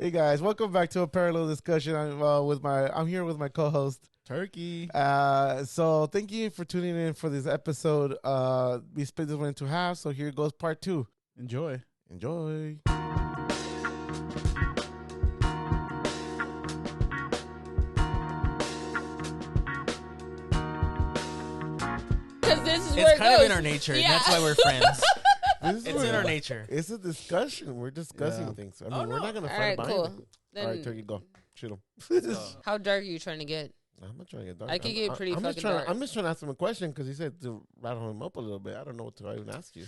Hey guys, welcome back to a parallel discussion. I'm here with my co-host Turkey. So thank you for tuning in for this episode. We split this one into half, so here goes part 2. Enjoy. Enjoy. Because this is where It's it kind goes. of in our nature. And that's why we're friends. It's in our nature. It's a discussion. We're discussing things. I mean, we're not gonna All fight right, about cool. anything. Then All right, Turkey, go shoot him. how dark are you trying to get? I'm not trying to get dark. I could get pretty I'm just fucking trying. dark. I'm just trying to ask him a question because he said to rattle him up a little bit. I don't know what to even ask you.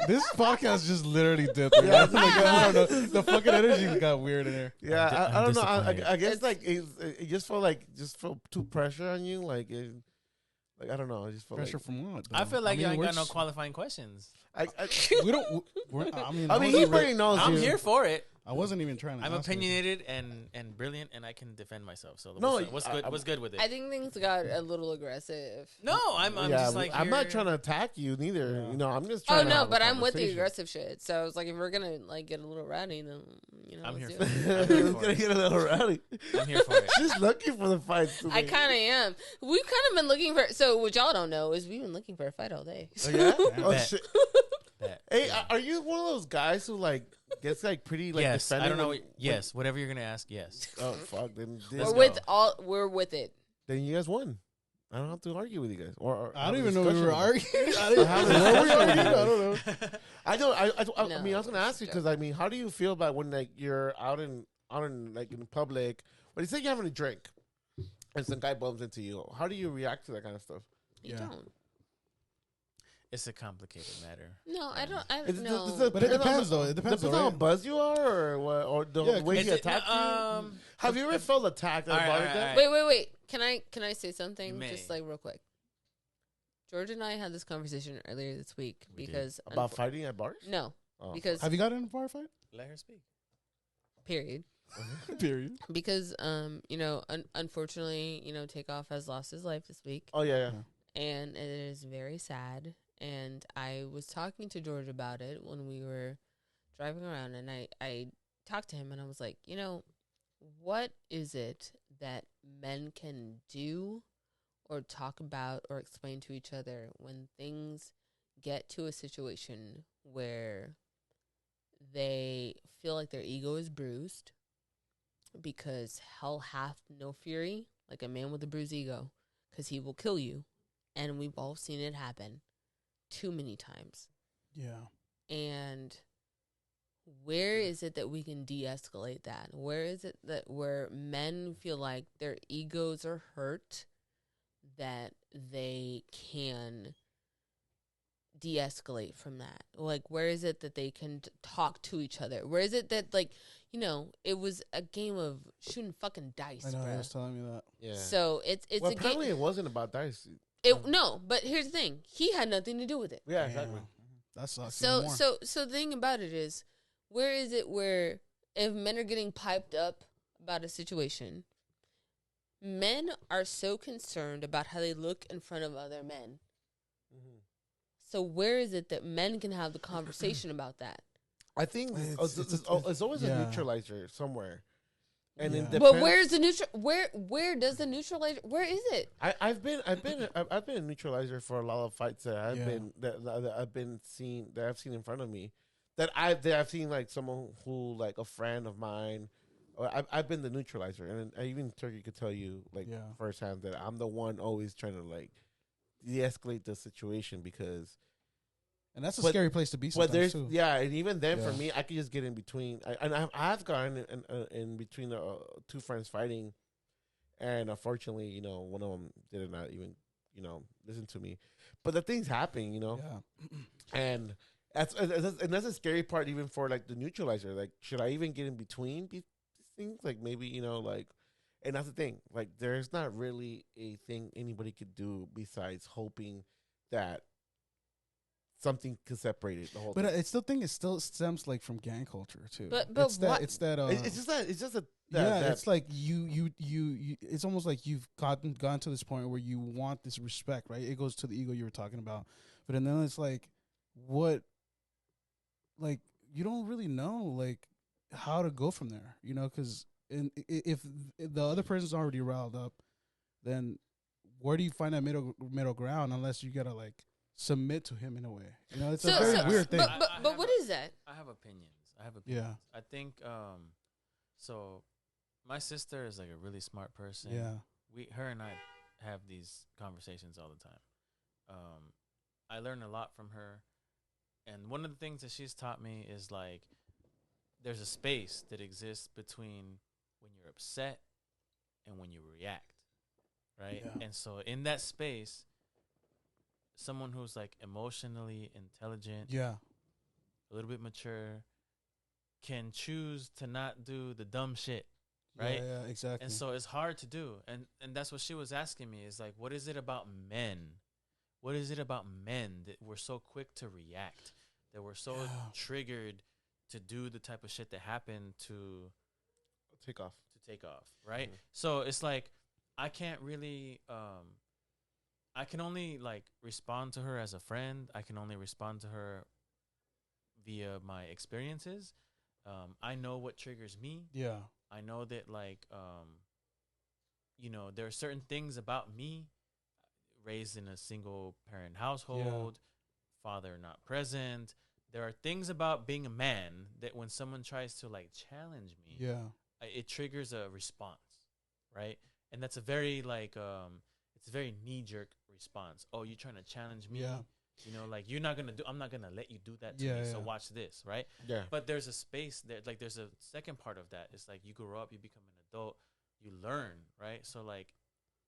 This podcast just literally dipped. Yeah, I don't know. The fucking energy got weird in here. Yeah, I don't know. I guess It's- like it just felt too pressure on you. Like I don't know. I just felt Pressure like, from what? I feel like you ain't we're got no just- qualifying questions. We don't. I mean, I mean, he already knows I'm you. here for it. I wasn't even trying to. I'm ask opinionated and brilliant, and I can defend myself. So No, what's good with it? I think things got a little aggressive. No, I'm just like I'm not here. trying to attack you neither. Yeah. You know, I'm just Oh trying. to no, have a but I'm with the conversation. aggressive shit. So I was like, if we're gonna like get a little rowdy, then I'm let's here do for it. it. I'm here It's for gonna it. get a little rowdy. I'm here for it. She's looking for the fights. I kind of am. We've kind of been looking for. So what y'all don't know is we've been looking for a fight all day. Oh, yeah? Oh Bet. shit. Bet. Hey, are you one of those guys who like gets like pretty like Yes, I defending don't know. when- Yes, whatever you're gonna ask. Yes. Oh fuck! Then Let's We're with it. then you guys won. I don't have to argue with you guys. Or I have don't a even know we discussion were about it. arguing. I Or didn't. have a Were we discussion with arguing? you I guys. don't know. I don't. I mean, I was gonna No, ask you it's because I mean, how do you feel about when like you're out in like in public? When you say you're having a drink and some guy bumps into you, how do you react to that kind of stuff? You Yeah. don't. It's a complicated matter. No, I don't. I Is no. does But it depends, though. It depends, on though, how right? buzz you are, or what, or the Yeah, way he Is it- attacked you. Have you ever felt attacked at a All right, bar all like right, that? all Wait. Can I say something? You may. Just like real quick. George and I had this conversation earlier this week We did. because About fighting at bars? no, Oh. because Have you gotten in a bar fight? Let her speak. period. Period. Because unfortunately, Takeoff has lost his life this week, Oh yeah. and it is very sad. And I was talking to George about it when we were driving around, and I talked to him, and I was like, what is it that men can do or talk about or explain to each other when things get to a situation where they feel like their ego is bruised, because hell hath no fury like a man with a bruised ego, because he will kill you. And we've all seen it happen too many times. Yeah. And where is it that we can de-escalate that? Where is it that where men feel like their egos are hurt, that they can de-escalate from that? Like, where is it that they can talk to each other? Where is it that, like, it was a game of shooting fucking dice, I know. He bruh. was telling me that. Yeah. So it's well, a game. apparently it wasn't about dice. No, but here's the thing: he had nothing to do with it. Yeah, exactly. That sucks. even more. So the thing about it is, where is it where if men are getting piped up about a situation, men are so concerned about how they look in front of other men. Mm-hmm. So where is it that men can have the conversation about that? I think it's always a neutralizer somewhere. And Yeah. it But depends. where's the neutral? Where does the neutralizer? Where is it? I've been a neutralizer for a lot of fights that I've Yeah. been that I've been seen that I've seen in front of me, that I've seen like someone who like a friend of mine. Or I've been the neutralizer, and I even Turkey could tell you like Yeah. firsthand that I'm the one always trying to like de-escalate the situation, because And that's a But- scary place to be but sometimes, there's too. and even then for Yeah. me I could just get in between. I've gotten in between two friends fighting, and unfortunately one of them did not even listen to me. But the things happen, Yeah. and that's a scary part even for like the neutralizer. Like, should I even get in between these things? Like maybe like. And that's the thing. Like, there's not really a thing anybody could do besides hoping that something could separate it. The whole But thing. I still think it still stems like from gang culture too. But it's that what- it's that It's just that. It's just a. yeah, that, it's like you. It's almost like you've gone to this point where you want this respect, right? It goes to the ego you were talking about, but then it's like, what? Like, you don't really know, like, how to go from there, you know, because if the other person's already riled up, then where do you find that middle ground unless you gotta like submit to him in a way? You know, it's a very weird thing. But what is that? I have opinions. Yeah. I think so my sister is like a really smart person. Yeah. Her and I have these conversations all the time. I learn a lot from her, and one of the things that she's taught me is like there's a space that exists between when you're upset and when you react, right? Yeah. And so in that space, someone who's like emotionally intelligent, Yeah. a little bit mature, can choose to not do the dumb shit, right? Yeah, exactly. And so it's hard to do. And that's what she was asking me is like, what is it about men? What is it about men that we're so quick to react, that we're so triggered to do the type of shit that happened to take off, right? So it's like, I can't really, I can only like respond to her as a friend. I can only respond to her via my experiences. I know what triggers me. Yeah. I know that like, you know, there are certain things about me, raised in a single parent household, father not present. There are things about being a man that when someone tries to like challenge me, it triggers a response, right? And that's a very like, it's a very knee-jerk response. Oh, you're trying to challenge me? Yeah. You know, like I'm not gonna let you do that to me. So watch this, right? Yeah. But there's a space there, like there's a second part of that. It's like you grow up, you become an adult, you learn, right? So like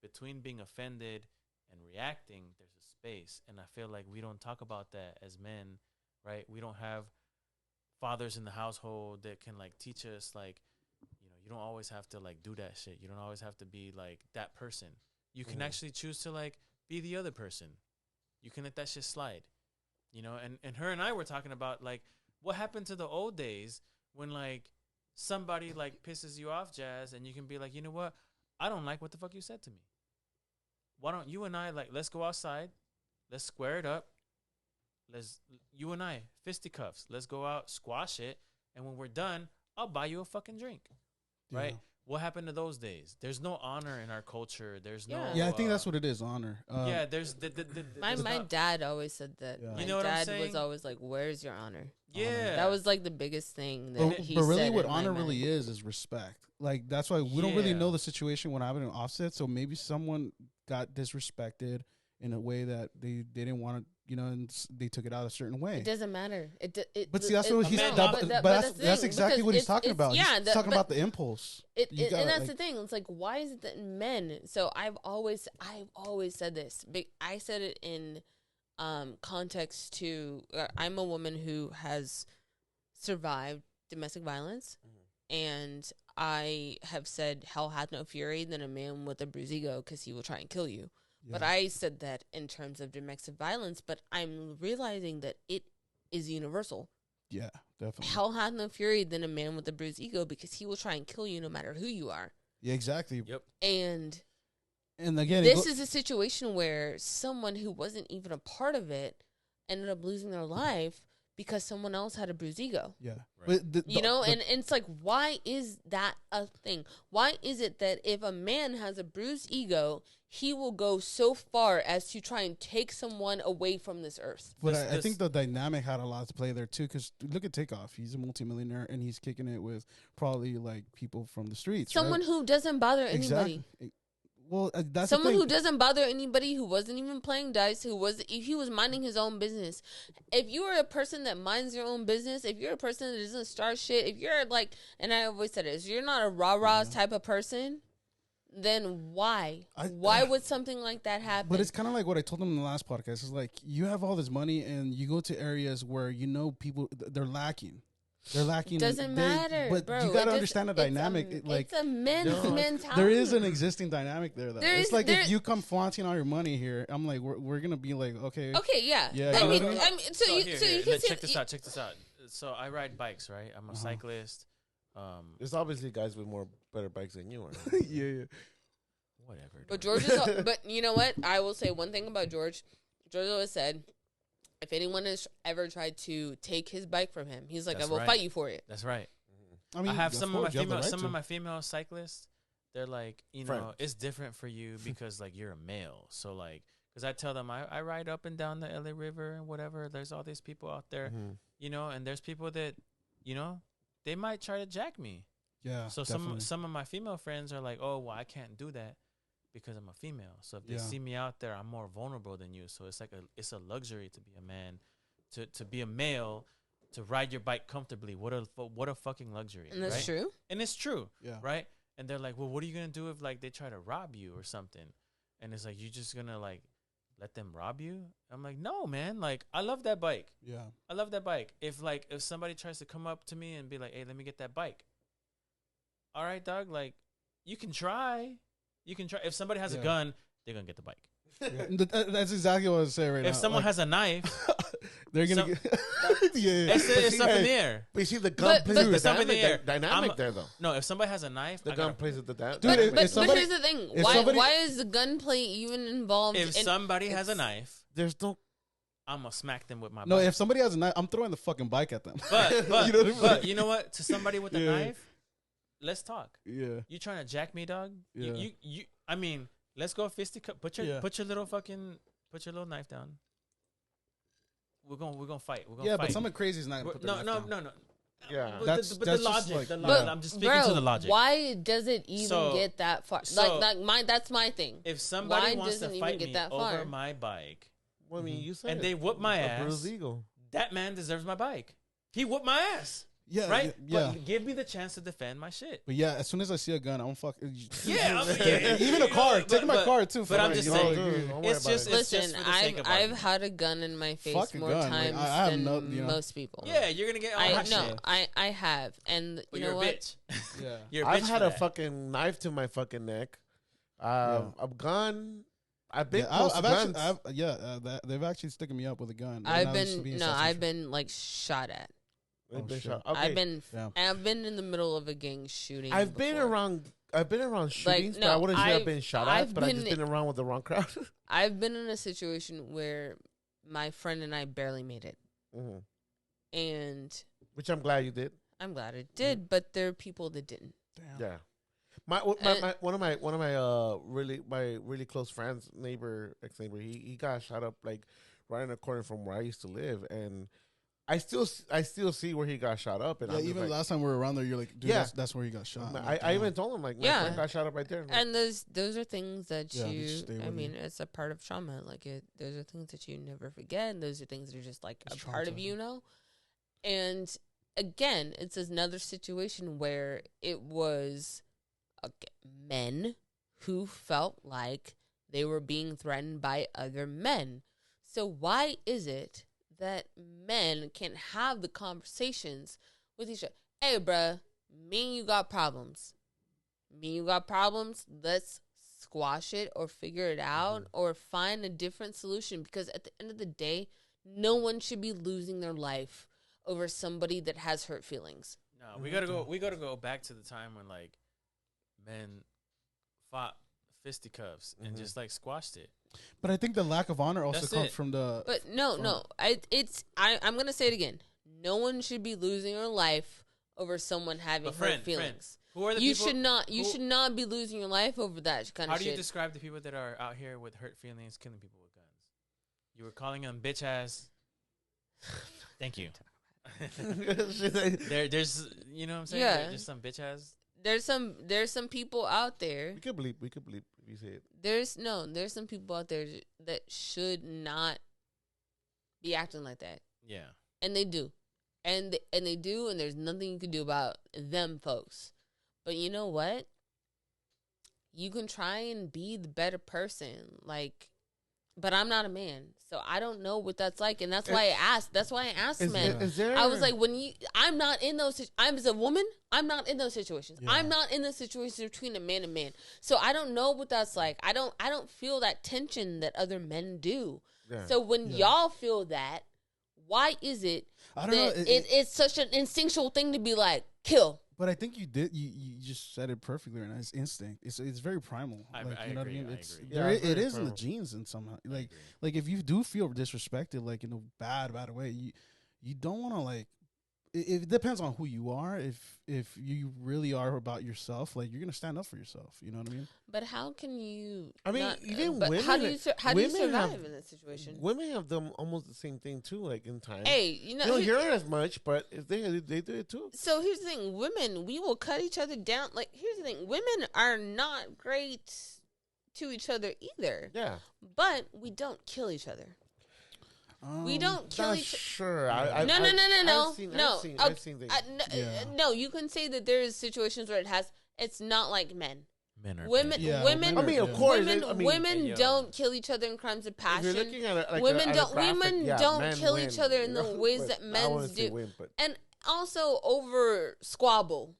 between being offended and reacting, there's a space. And I feel like we don't talk about that as men, right? We don't have fathers in the household that can like teach us like, you know, you don't always have to like do that shit. You don't always have to be like that person. You can actually choose to like be the other person. You can let that shit slide, you know? And her and I were talking about, like, what happened to the old days when, like, somebody, like, pisses you off, Jazz, and you can be like, you know what? I don't like what the fuck you said to me. Why don't you and I, like, let's go outside. Let's square it up. You and I, fisticuffs. Let's go out, squash it. And when we're done, I'll buy you a fucking drink, right? What happened to those days? There's no honor in our culture. There's no. Yeah, I think that's what it is, honor. Yeah, there's my dad always said that. Yeah. My You know what I'm dad saying? was always like, "Where's your honor?" Yeah, That was like the biggest thing that he but really, said what in my honor mind. really is respect. Like that's why we don't really know the situation when happened in Offset. So maybe someone got disrespected in a way that they didn't want to, you know, and they took it out a certain way. It doesn't matter. But see, that's what he's. no, That's exactly what he's talking about. Yeah, he's talking about the impulse. And that's the thing. It's like, why is it that men? So I've always said this. I said it in context to. I'm a woman who has survived domestic violence, and I have said, "Hell hath no fury than a man with a bruised ego, because he will try and kill you." Yeah. But I said that in terms of domestic violence, but I'm realizing that it is universal. Yeah, definitely. Hell hath no fury than a man with a bruised ego, because he will try and kill you no matter who you are. Yeah, exactly. Yep. And again, this is a situation where someone who wasn't even a part of it ended up losing their life because someone else had a bruised ego. Yeah. Right. But and it's like, why is that a thing? Why is it that if a man has a bruised ego, he will go so far as to try and take someone away from this earth? But I think the dynamic had a lot to play there too, because look at Takeoff. He's a multimillionaire and he's kicking it with probably like people from the streets. Someone who doesn't bother anybody. Exactly. Well, that's someone who doesn't bother anybody, who wasn't even playing dice, he was minding his own business. If you are a person that minds your own business, if you're a person that doesn't start shit, if you're like, and I always said this, you're not a rah-rah type of person, then why? Why would something like that happen? But it's kind of like what I told them in the last podcast. It's like, you have all this money and you go to areas where you know people, they're lacking. They're lacking. Doesn't matter, but bro. You gotta understand the dynamic. It's a men's mentality. There is an existing dynamic there, though. It's like if you come flaunting all your money here, I'm like, we're gonna be like, okay, yeah. I mean, so you can check this out. So I ride bikes, right? I'm a cyclist. There's obviously guys with better bikes than you are. yeah. Whatever. But George but you know what? I will say one thing about George. George always said, if anyone has ever tried to take his bike from him, he's like, I will fight you for it. That's right. I mean, I have of some of my course, you have the female, right some to. of my female cyclists. They're like, Friends. it's different for you because like you're a male. So like, because I tell them I ride up and down the LA River and whatever. There's all these people out there, and there's people that, they might try to jack me. Yeah. So definitely. some of my female friends are like, oh, well, I can't do that because I'm a female. So if they see me out there, I'm more vulnerable than you. So it's like it's a luxury to be a man, to be a male, to ride your bike comfortably. What a fucking luxury. And that's right? true. And it's true. Yeah. Right. And they're like, well, what are you gonna do if like they try to rob you or something? And it's like, you just gonna like let them rob you? I'm like, no, man. Like, I love that bike. Yeah. I love that bike. If somebody tries to come up to me and be like, hey, let me get that bike. All right, dog. Like, you can try. You can try. If somebody has a gun, they're gonna get the bike. Yeah. That's exactly what I was saying right now. If someone has a knife, they're gonna get. Yeah. it's up in the air. But you see, the gun plays with it's the up in the air. dynamic there, though. No, if somebody has a knife, The gun plays with the dynamic. Dude, But somebody- here's the thing. if Why somebody- why is the gunplay even involved? If somebody has a knife, There's no. I'm gonna smack them with my No, bike. if somebody has a knife, I'm throwing the fucking bike at them. But You know what I mean? but you know what? To somebody with a Yeah. knife, let's talk. Yeah. You trying to jack me, dog? Yeah. You I mean, let's go fisticuff. Put your little knife down. We're gonna fight. We're gonna Yeah, fight. but someone crazy is not gonna put their no. knife down. Yeah. But That's the just logic. like- the yeah. logic. I'm just speaking to the logic. Why does it even So- get that far? so- That's my thing. If somebody Why wants to doesn't it even fight get me that over far? my bike, Well, I mean, you said and it. they whoop my A bruised ass, eagle. that man deserves my bike. He whooped my ass, Yeah. right? Yeah. But give me the chance to defend my shit. But yeah, as soon as I see a gun, I'm fuck. Yeah, yeah. Even a car. But- Take my but- car too. but for I'm like, just you know, saying, dude. Don't worry It's about just it. it's Listen, just for the sake I've of I've argument. had a gun in my face Fuck a more gun. Like, times I have than no- you know. most people. Yeah, you're gonna get. I hot no, shit. I have, and But you you're know a what? bitch. Yeah. You're a bitch I've had for a that. fucking knife to my fucking neck. Yeah. A gun. I've been Yeah, close I've to actually, guns. they've actually sticking me up with a gun. I've been like shot at. I've been shit. shot. Okay. I've been in the middle of a gang shooting. I've been before. around. I've been around shootings, but no, I wouldn't say I've I've- been shot I've at. But I've just been- been around with the wrong crowd. I've been in a situation where my friend and I barely made it, Mhm. and Which I'm glad you did. I'm glad it did. But there are people that didn't. Damn. Yeah. My one of my really close friends, ex neighbor, he got shot up like right in the corner from where I used to live, and I still see where he got shot up. And Yeah, I'm just even like, last time we were around there, you're like, dude, Yeah. that's where he got shot. I Like, damn. even told him like my Yeah. friend got shot up right there. And those are things that Yeah, they just stay I with mean, you. it's a part of trauma. Like those are things that you never forget. And those are things that are just like It's a part of traumatizing. you know. And again, it's another situation where it was men who felt like they were being threatened by other men. So why is it that men can have the conversations with each other? Hey, bruh, me and you got problems. Me and you got problems. Let's squash it or figure it out or find a different solution, because at the end of the day, no one should be losing their life over somebody that has hurt feelings. No, we gotta go back to the time when like men fought fisticuffs and just like squashed it. But I think the lack of honor also That's comes it. from the. But no, I'm gonna say it again. No one should be losing their life over someone having But hurt friend, feelings. who are the You people? should not be losing your life over that kind How of do shit. you describe the people that are out here with hurt feelings, killing people with guns? You were calling them bitch ass. Thank you. There's you know what I'm saying? Yeah. There's some bitch ass. There's some people out there. We could bleep if you say it. There's some people out there that should not be acting like that, Yeah. and they do, and they do, and there's nothing you can do about them folks. But you know what? You can try and be the better person, like. But I'm not a man, so I don't know what that's like, and that's why I asked. That's why I asked men. Is there? I was like, I'm not in those. I'm as a woman. I'm not in those situations. Yeah. I'm not in the situation between a man and man. So I don't know what that's like. I don't feel that tension that other men do. Yeah. So when y'all feel that, why is it I don't that know. it's such an instinctual thing to be like kill? But I think you did. You just said it perfectly right now. It's instinct. It's very primal. I you know agree, what I mean? I It's agree. there. Yeah, it's It very is in the primal. genes and somehow. I Like agree. if you do feel disrespected, like in a bad way, you don't want to like it depends on who you are. If you really are about yourself, like you're gonna stand up for yourself. You know what I mean? But how can you? I mean, not, even but women. how do you how do you women survive have- in that situation? Women have done almost the same thing too. Like in time, Hey, you know, you don't hear it as much, but if they do it too. so here's the thing: women, we will cut each other down. Like, here's the thing: women are not great to each other either, Yeah, but we don't kill each other. We don't kill not each. sure. No. I've seen things. Yeah. No, you can say that there is situations where it's not like men. Men are Women, Yeah, women. men I mean, are- of course, women, I mean, women Hey, yo. don't kill each other in crimes of if you're passion. looking at it like Women at don't. graphic, Women yeah, don't men kill win, each other in you the know, ways but that I men wouldn't say do. win, but And also over squabble.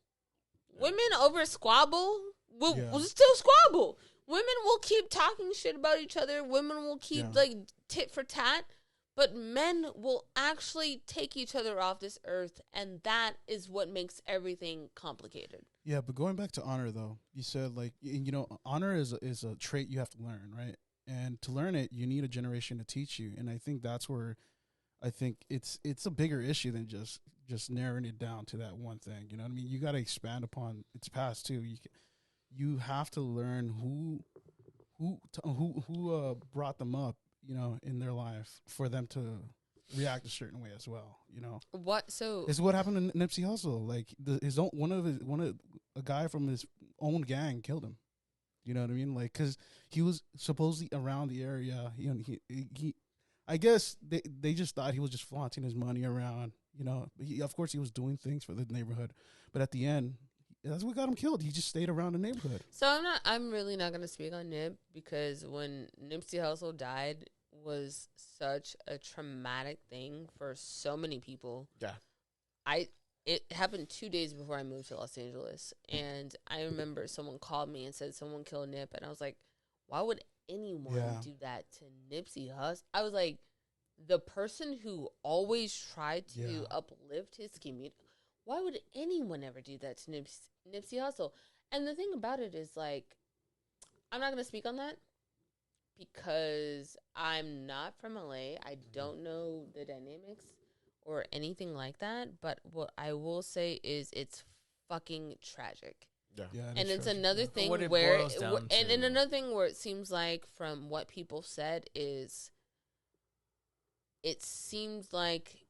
Women over squabble will Yeah. still squabble. Women will keep talking shit about each other. Women will keep Yeah. like tit for tat. But men will actually take each other off this earth, and that is what makes everything complicated. Yeah, but going back to honor though, you said like honor is a trait you have to learn, right? And to learn it, you need a generation to teach you. And I think that's where I think it's a bigger issue than just narrowing it down to that one thing. You know what I mean? You got to expand upon its past too. You have to learn who brought them up, in their life for them to react a certain way as well. What? So It's what happened to Nipsey Hussle. Like a guy from his own gang killed him. You know what I mean? Like, because he was supposedly around the area. He I guess they just thought he was just flaunting his money around. But of course he was doing things for the neighborhood. But at the end, that's what got him killed. He just stayed around the neighborhood. So I'm really not gonna speak on Nip, because when Nipsey Hussle died was such a traumatic thing for so many people. yeah, It happened 2 days before I moved to Los Angeles, and I remember someone called me and said someone killed Nip, and I was like, why would anyone Yeah. do that to Nipsey Hussle? I was like, the person who always tried to Yeah. uplift his community. Why would anyone ever do that to Nipsey Hussle? And the thing about it is, like, I'm not going to speak on that because I'm not from LA. I don't know the dynamics or anything like that. But what I will say is it's fucking tragic. yeah. Yeah, And it's tragic. another Yeah. thing What it where, boils down and to- another thing where it seems like from what people said is, it seems like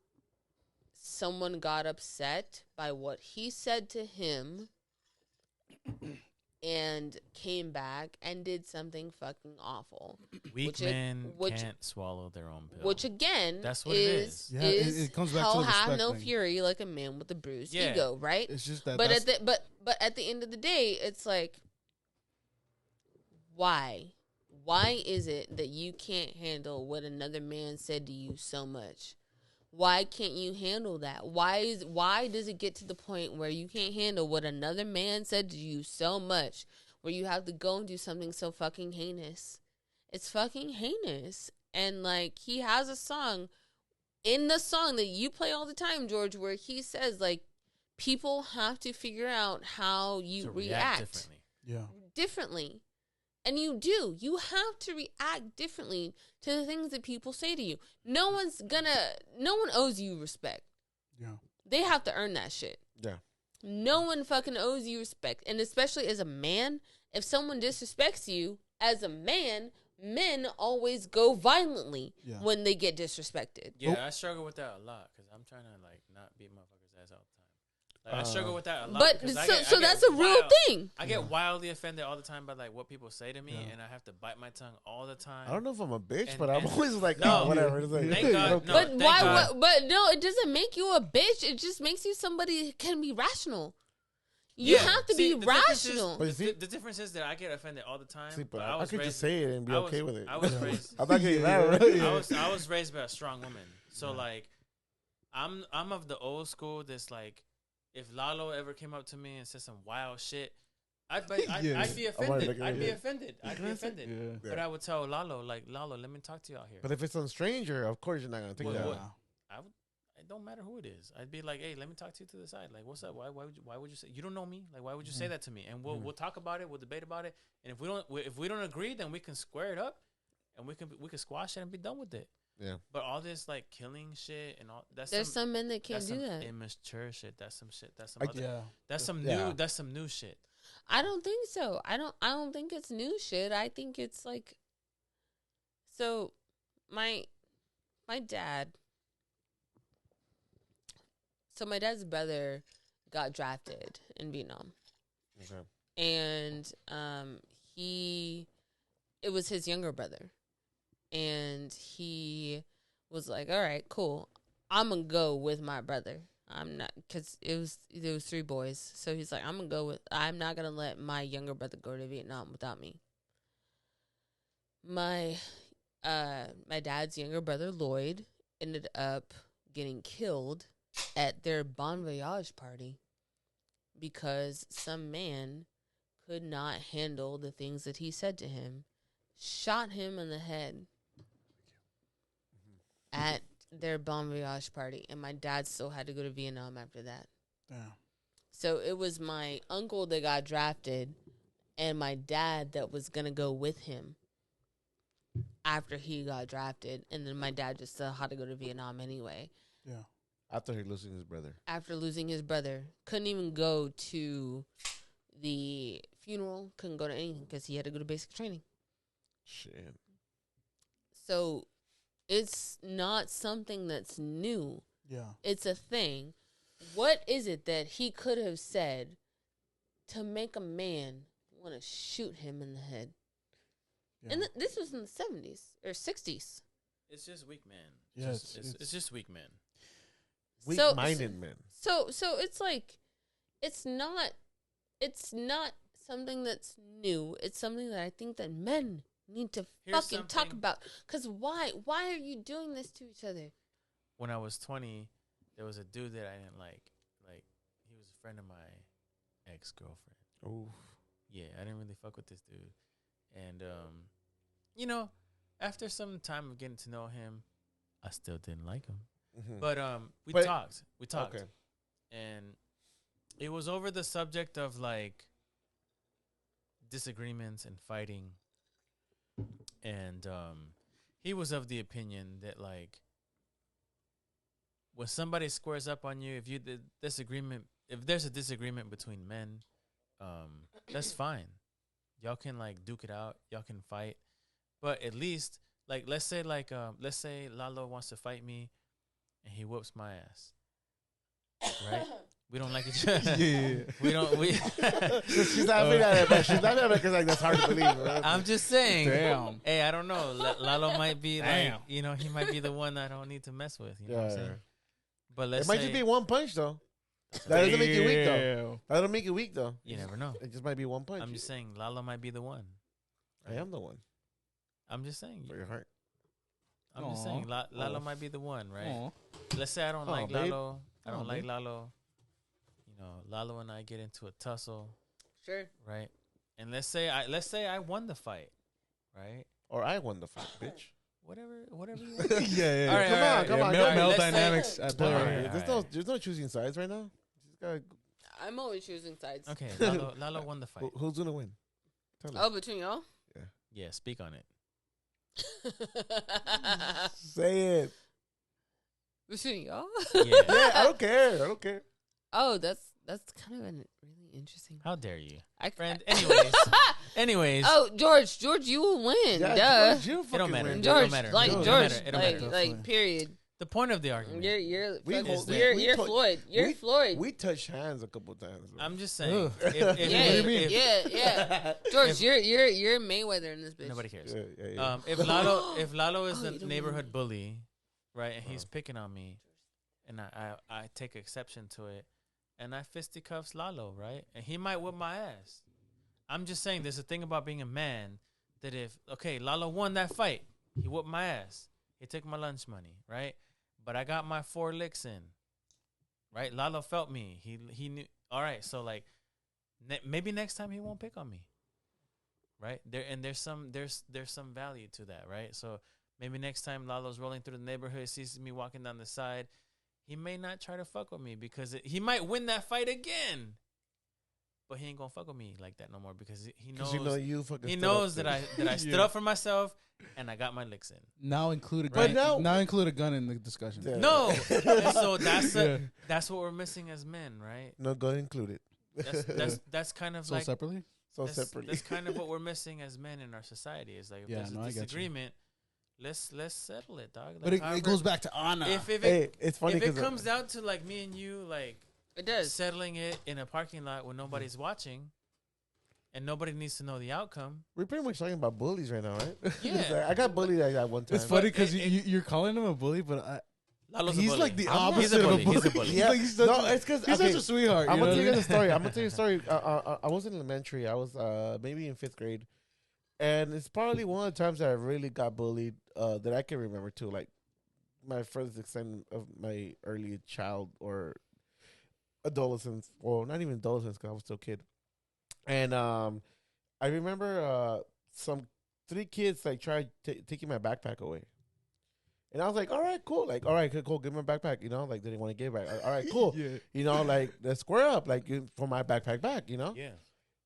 someone got upset by what he said to him and came back and did something fucking awful. Weak Which men which- can't swallow their own pill. Which again, That's what it is is. Yeah, is it comes back to hell the have respect no thing. fury like a man with a bruised Yeah. ego, right? It's just that. But at the end of the day, it's like, why? Why is it that you can't handle what another man said to you so much? Why can't you handle that? Why does it get to the point where you can't handle what another man said to you so much, where you have to go and do something so fucking heinous? It's fucking heinous. And like, he has a song, in the song that you play all the time, George, where he says, like, people have to figure out how you to react differently. differently. And you do. You have to react differently to the things that people say to you. No one owes you respect. Yeah. They have to earn that shit. Yeah. No one fucking owes you respect. And especially as a man, if someone disrespects you, as a man, men always go violently Yeah. when they get disrespected. Yeah, I struggle with that a lot because I'm trying to like not beat motherfuckers' ass all the time. Like, I struggle with that a lot. But because I so, get- I so get that's a real wild- thing. I get wildly offended all the time by like what people say to me, Yeah. and I have to bite my tongue all the time. I don't know if I'm a bitch, And- but I'm and- always like, No. oh, whatever. It's like, Thank God, okay. no. But thank why? God. But no, it doesn't make you a bitch. It just makes you somebody who can be rational. You Yeah. have to See, be the difference is- rational. But you see- the difference is that I get offended all the time. See, but but I could just say it and be I was- okay with it. I was raised. I'm not getting mad. Yeah. Right? I was raised by a strong woman, so Yeah. like, I'm of the old school. That's like, if Lalo ever came up to me and said some wild shit, I'd be Yeah. offended. looking I'd at be you. offended. I'd be offended. Yeah. But I would tell Lalo, like, Lalo, let me talk to you out here. But if it's a stranger, of course you're not gonna take Well, that. what- It don't matter who it is. I'd be like, hey, let me talk to you to the side. Like, what's up? Why would you say you don't know me? Like, why would you say that to me? And we'll talk about it. We'll debate about it. And if we don't agree, then we can square it up, and we can squash it and be done with it. Yeah. But all this like killing shit and all There's some men that can't that's do some that. immature shit. That's some shit. That's some I- other, Yeah. that's some Yeah. new. That's some new shit. I don't think so. I don't think it's new shit. I think it's like, so my dad. So my dad's brother got drafted in Vietnam, Okay. and it was his younger brother, and he was like, all right, cool, I'm gonna go with my brother. I'm not, because there was three boys, so he's like, I'm not gonna let my younger brother go to Vietnam without me. My dad's younger brother Lloyd ended up getting killed at their bon voyage party because some man could not handle the things that he said to him, shot him in the head at their bon voyage party, and my dad still had to go to Vietnam after that. Damn. So it was my uncle that got drafted and my dad that was going to go with him after he got drafted, and then my dad just still had to go to Vietnam anyway. Yeah. After he losing his brother. After losing his brother, couldn't even go to the funeral, couldn't go to anything because he had to go to basic training. Shit. So it's not something that's new. Yeah. It's a thing. What is it that he could have said to make a man want to shoot him in the head? Yeah. And this was in the 70s or 60s. It's just weak man. Yeah, It's just weak man. Weak-minded men. So it's like, it's not something that's new. It's something that I think that men need to Here's fucking talk something- about. Because why are you doing this to each other? When I was 20, there was a dude that I didn't like. Like, he was a friend of my ex-girlfriend. Oh. Yeah, I didn't really fuck with this dude. And, you know, after some time of getting to know him, I still didn't like him. Mm-hmm. But we But- talked. We talked. Okay. And it was over the subject of, like, disagreements and fighting. And he was of the opinion that, like, when somebody squares up on you, if there's a disagreement between men, that's fine. Y'all can, like, duke it out. Y'all can fight. But at least, like, let's say Lalo wants to fight me and he whoops my ass. Right? We don't like each other. Yeah. She's laughing at it, but she's laughing at it because, like, that's hard to believe. Bro. I'm just saying. Damn. Hey, I don't know. Lalo might be, like, Damn. you know, he might be the one I don't need to mess with. You know what I'm Yeah. saying? But let's It might say, just be one punch, though. That doesn't make you weak, though. That doesn't make you weak, though. you never know. It just might be one punch. I'm just saying Lalo might be the one. I am the one I'm just saying. for your heart. I'm just Aw. saying Lalo Aw. might be the one, right? Aw. Let's say I don't Aw, like babe. Lalo. I don't Aw, like babe. Lalo. You know, Lalo and I get into a tussle, Sure. right? And let's say I won the fight, right? Or I won the fight, bitch. Whatever you want. Yeah. All right, Come all on, right. come Yeah, on. male, Come male on. let's say- dynamics at play. All right right. here. There's no choosing sides right now. Just gotta, I'm always choosing sides. Okay, Lalo won the fight. who's gonna win? Tell us. Oh, between y'all? Yeah, speak on it. Say it. Between y'all? Yeah. Yeah, I don't care. I don't care. Oh, that's kind of a really interesting. How dare you, I friend? I- Anyways. Oh, George, you will win. Yeah, Duh. George, you It don't fucking matter. win. It George, don't matter. like It don't George, matter. It don't like matter. like period. The point of the argument. You're We fucking, hold- you're we you're told- Floyd. You're we- Floyd. We touched hands a couple times. Bro. I'm just saying. Ugh. If, yeah, What do you mean? yeah. George, If- you're Mayweather in this bitch. nobody cares. Yeah. If Lalo is Oh, the you don't neighborhood bully, right, and he's picking on me, and I take exception to it, and I fisticuffs Lalo, right, and he might whip my ass. I'm just saying, there's a thing about being a man that if Lalo won that fight, he whooped my ass, he took my lunch money, right, but I got my 4 licks in, right. Lalo felt me. He knew. All right, so like maybe next time he won't pick on me. Right there's some value to that, right? So maybe next time Lalo's rolling through the neighborhood, sees me walking down the side, he may not try to fuck with me because he might win that fight again. but he ain't gonna fuck with me like that no more because he Because knows you know you fucking. he stood up knows to that it. I stood up for myself and I got my licks in. Now include a But gun. now- Now include a gun in the discussion. Yeah. No, and so that's Yeah. that's what we're missing as men, right? No, go include it. That's kind of So like separately. so that's, separately. that's kind of what we're missing as men in our society. Is like if Yeah, there's no, a I get you. disagreement, let's settle it, dog. Like, But it however- goes back to honor. if it Hey, it's funny if it because comes down to like me and you like It does. settling it in a parking lot when nobody's watching, and nobody needs to know the outcome. we're pretty much talking about bullies right now, right? Yeah. It's like, I got bullied like that one time. it's funny But because it- you're calling him a bully, but Lalo's a he's bully. like the I'm not- opposite He's a of a bully. bully. He's a bully. Yeah. Like, he's such, No, it's 'cause- he's okay, such a sweetheart. I'm you gonna know tell you what I the story. I'm gonna tell you the story. I was in elementary. I was maybe in 5th grade, and it's probably one of the times that I really got bullied that I can remember too. Like my furthest extent of my early child or adolescence, well, not even adolescence because I was still a kid. And I remember some 3 kids like tried taking my backpack away. And I was like, all right, cool. Like, all right, cool. Give me my backpack. You know, like, they didn't want to give it back. All right, cool. Yeah. You know, like, let's square up, like, for my backpack back, you know? Yeah.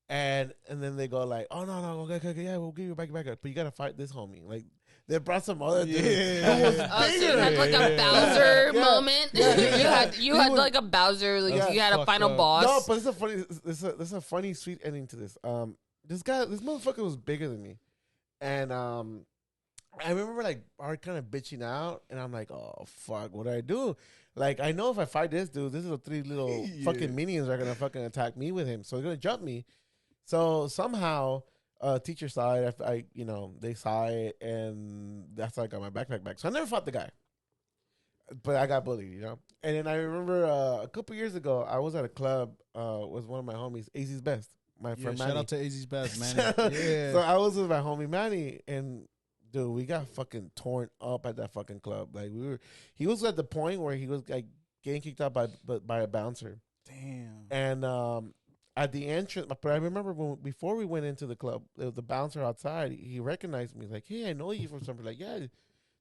And then they go like, oh, no, okay, yeah, we'll give you back. But you got to fight this homie. Like, they brought some other dude Yeah. who was Oh, so you bigger. had like Yeah. a Bowser Yeah. moment. Yeah. You had was- like a Bowser. Like Yeah. you had a Fucked final up. boss. No, but it's a funny, sweet ending to this. This motherfucker was bigger than me. And I remember like our kind of bitching out, and I'm like, oh fuck, what do I do? Like, I know if I fight this dude, this is 3 little Yeah. fucking minions are gonna fucking attack me with him, so they're gonna jump me. So somehow, teacher saw it. They saw it, and that's how I got my backpack back. So I never fought the guy, but I got bullied, you know. And then I remember a couple years ago, I was at a club with one of my homies, AZ's Best, my Yeah, friend shout Manny. out to AZ's best, man. So Yeah. I was with my homie Manny, and dude, we got fucking torn up at that fucking club. Like he was at the point where he was like getting kicked out by a bouncer. Damn. And at the entrance, but I remember before we went into the club, there was the bouncer outside. He recognized me. He's like, "Hey, I know you from something." Like, "Yeah,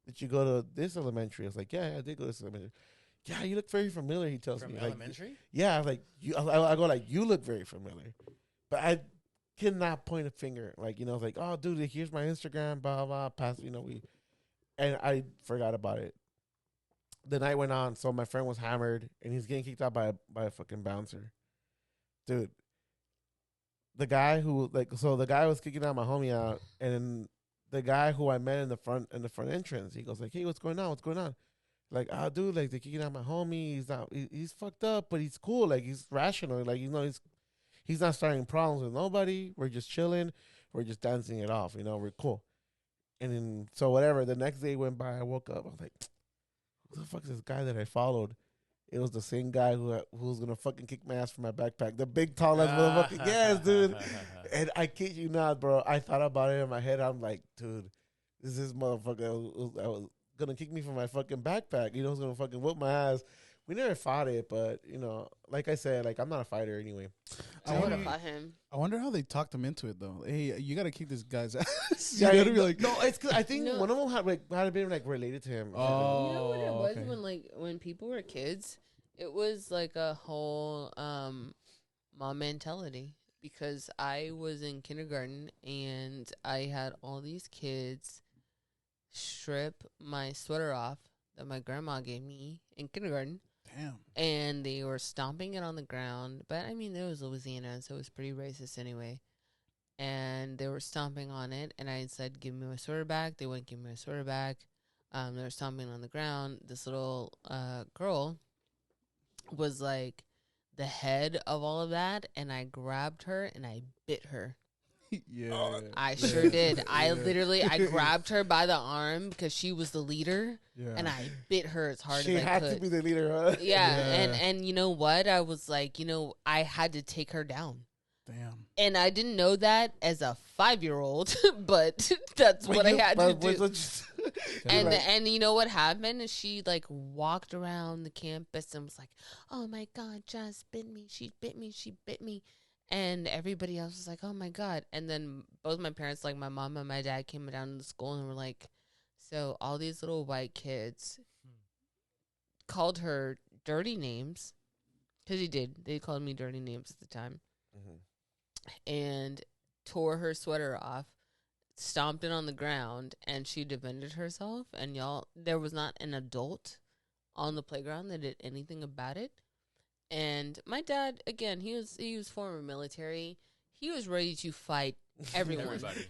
did you go to this elementary?" I was like, "Yeah, I did go to this elementary." "Yeah, you look very familiar." He tells From me, like, elementary? yeah, I was like, I go like, "You look very familiar," but I cannot point a finger. Like, I was like, "Oh, dude, here's my Instagram, blah blah." Pass, and I forgot about it. The night went on, so my friend was hammered, and he's getting kicked out by a fucking bouncer, dude. The guy the guy was kicking out my homie out, and then the guy who I met in the front entrance, he goes like, "Hey, what's going on? What's going on?" Like, "Oh, dude, like they're kicking out my homie. He's fucked up, but he's cool. Like, he's rational. Like, he's not starting problems with nobody. We're just chilling. We're just dancing it off. We're cool." And then so whatever. The next day went by. I woke up. I was like, "Who the fuck is this guy that I followed?" It was the same guy who was gonna fucking kick my ass for my backpack. The big tall ass motherfucker. Yes, dude. And I kid you not, bro. I thought about it in my head. I'm like, dude, this is motherfucker that was gonna kick me for my fucking backpack. Was gonna fucking whoop my ass. We never fought it, but like I said, like I'm not a fighter anyway. I would have fought him. I wonder how they talked him into it though. Hey, you gotta kick this guy's ass. Yeah, you gotta be like, no, it's because I think No. one of them had been like related to him. Oh. You know what it was okay. when people were kids? It was like a whole mom mentality because I was in kindergarten and I had all these kids strip my sweater off that my grandma gave me in kindergarten. damn. And they were stomping it on the ground. But I mean, it was Louisiana, so it was pretty racist anyway. And they were stomping on it, and I said, "Give me my sweater back." They wouldn't give me my sweater back. They were stomping on the ground. This little girl was like the head of all of that, and I grabbed her and I bit her. Yeah. I sure did. I grabbed her by the arm because she was the leader, Yeah. and I bit her as hard She as I had could. to be the leader, huh? Yeah, Yeah. and you know what? I was like, I had to take her down. Damn. And I didn't know that as a 5-year-old, but that's what I had to do. And you know what happened? Is she like walked around the campus and was like, "Oh my God, Jazz bit me. She bit me. She bit me." And everybody else was like, "Oh my God." And then both my parents, like my mom and my dad, came down to the school and were like, "So all these little white kids called her dirty names." Because he did. They called me dirty names at the time. Mhm. and tore her sweater off, stomped it on the ground, and she defended herself. And y'all, there was not an adult on the playground that did anything about it. And my dad, again, he was former military. He was ready to fight everyone. Everybody.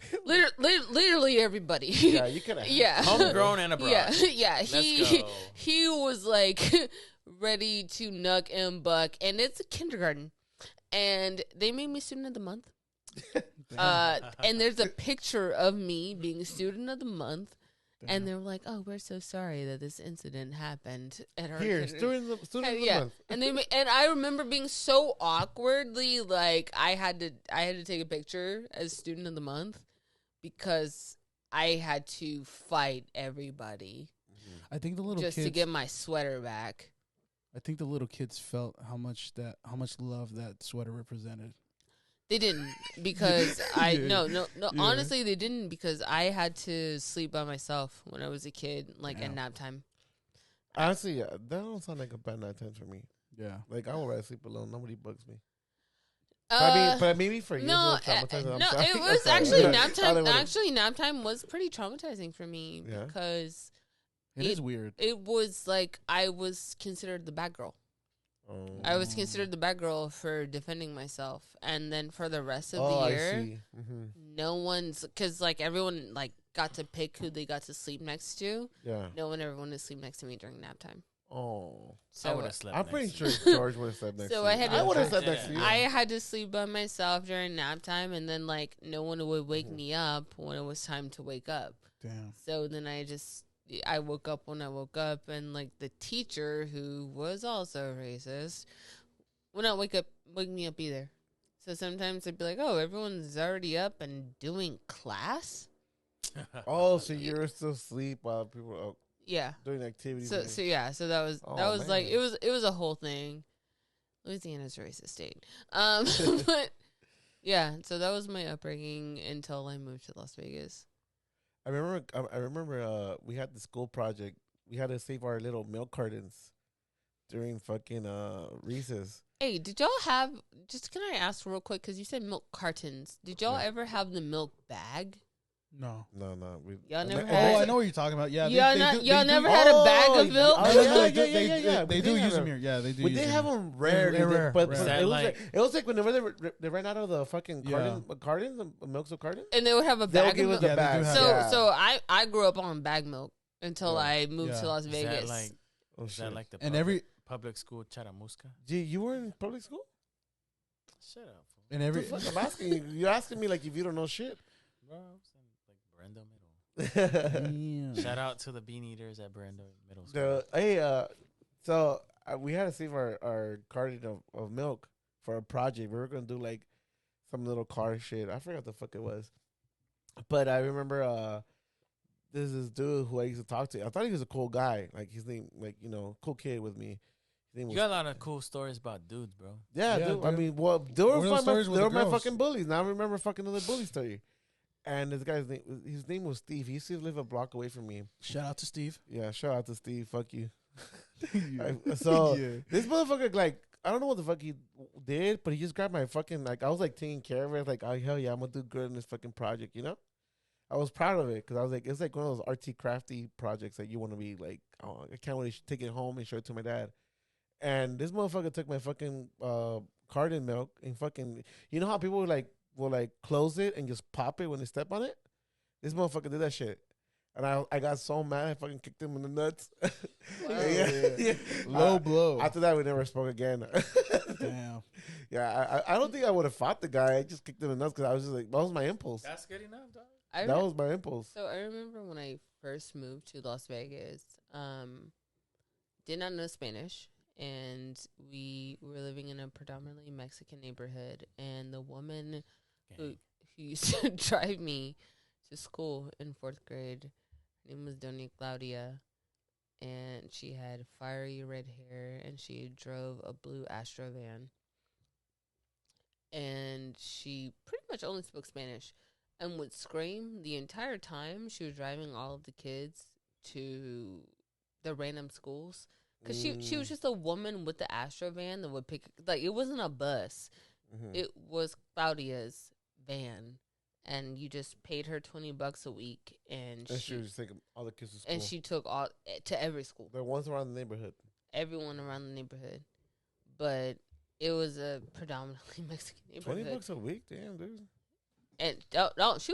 Literally everybody. Yeah, you could have. Yeah. Homegrown and abroad. Yeah, yeah. Let's He go. he was like ready to nuck and buck, and it's a kindergarten, and they made me student of the month. And there's a picture of me being student of the month, and they were like, "Oh, we're so sorry that this incident happened at our Here, kindergarten." student of the Yeah, month. and and I remember being so awkwardly like I had to take a picture as student of the month because I had to fight everybody I think the little just kids to get my sweater back. I think the little kids felt how much love that sweater represented. They didn't because I Yeah. no Yeah. honestly they didn't because I had to sleep by myself when I was a kid, like Yeah. at nap time. Honestly, that don't sound like a bad night time for me. Yeah. Like I would rather sleep alone. Nobody bugs me. But maybe for you, no, it's a little traumatizing. I'm no, sorry. it I'm was sorry. actually I nap don't time. wanna- Actually, nap time was pretty traumatizing for me Yeah? because It is weird. it was like I was considered the bad girl. Oh. I was considered the bad girl for defending myself, and then for the rest of Oh, the I year, see. Mhm. no one's because like everyone like got to pick who they got to sleep next to. Yeah. No one ever wanted to sleep next to me during nap time. Oh. I So would have slept. I'm pretty next sure to you. George would have slept next So to I you. had I to- would have I slept did next to it. you. I had to sleep by myself during nap time, and then like no one would wake Mhm. me up when it was time to wake up. Damn. So then I woke up when I woke up, and like the teacher, who was also racist, would not wake me up either. So sometimes I'd be like, "Oh, everyone's already up and doing class." Oh, so you're still asleep while people are Yeah. doing activities. So and- yeah. So that was Oh, like man. it was a whole thing. Louisiana's a racist state. But yeah. So that was my upbringing until I moved to Las Vegas. I remember. We had the school project. We had to save our little milk cartons during fucking recess. Hey, did y'all have? Just can I ask real quick? Because you said milk cartons. Did y'all Yeah. ever have the milk bag? No. No. Y'all never Oh, had- I know what you're talking about. Yeah. y'all never had a bag of milk? Oh, yeah. They We do did use have them here. Yeah, they do. We use did them have here. them rarely, They're rare, but rare. Is that it was like whenever they ran out of the fucking Yeah. cartons, the milks of cartons. And they would have a They'll bag give of us milk. the Yeah, they bag. do have So that. so I grew up on bag milk until Yeah. I moved to Yeah. Las Is Vegas. that like Oh is shit! that like the And public school charamusca? Gee, you were in public school? Shut up, fool. and What the every fuck? I'm asking you. You're asking me like if you don't know shit. Bro, I was in like Brenda Middle. Damn. Shout out to the bean eaters at Brenda Middle School. So we had to save our carton of milk for a project. We were gonna do like some little car shit. I forgot the fuck it was, but I remember there's this dude who I used to talk to. I thought he was a cool guy. Like his name, like cool kid with me. His name You was got a lot of cool stories about dudes, bro. yeah, Yeah, dude. I dude. mean, well, they What were are those stories with they the were my girls? fucking bullies. Now I remember fucking another bully story. And this guy's name was Steve. He used to live a block away from me. Shout out to Steve. Yeah, shout out to Steve. Fuck you. Yeah. So Yeah. this motherfucker, like, I don't know what the fuck he did, but he just grabbed my fucking, like, I was like taking care of it. Like, oh hell yeah, I'm gonna do good in this fucking project, you know. I was proud of it because I was like, it's like one of those artsy crafty projects that you want to be like, oh, I can't wait to take it home and show it to my dad. And this motherfucker took my fucking carton milk and fucking, you know how people will close it and just pop it when they step on it. This motherfucker did that shit. And I got so mad, I fucking kicked him in the nuts. Yeah. Low blow. After that, we never spoke again. Damn. Yeah, I don't think I would have fought the guy. I just kicked him in the nuts because I was just like, that was my impulse. That's good enough, dog. That was my impulse. So I remember when I first moved to Las Vegas, did not know Spanish, and we were living in a predominantly Mexican neighborhood, and the woman who used to drive me to school in 4th grade, her name was Doña Claudia, and she had fiery red hair, and she drove a blue Astro van, and she pretty much only spoke Spanish and would scream the entire time she was driving all of the kids to the random schools. Because she was just a woman with the Astro van that would pick, like, it wasn't a bus. it was Claudia's van, and you just paid her $20 a week, and she was taking all the kids to school. and she took all to every school. The ones around the neighborhood. Everyone around the neighborhood, but it was a predominantly Mexican neighborhood. $20 a week, damn dude. And no, she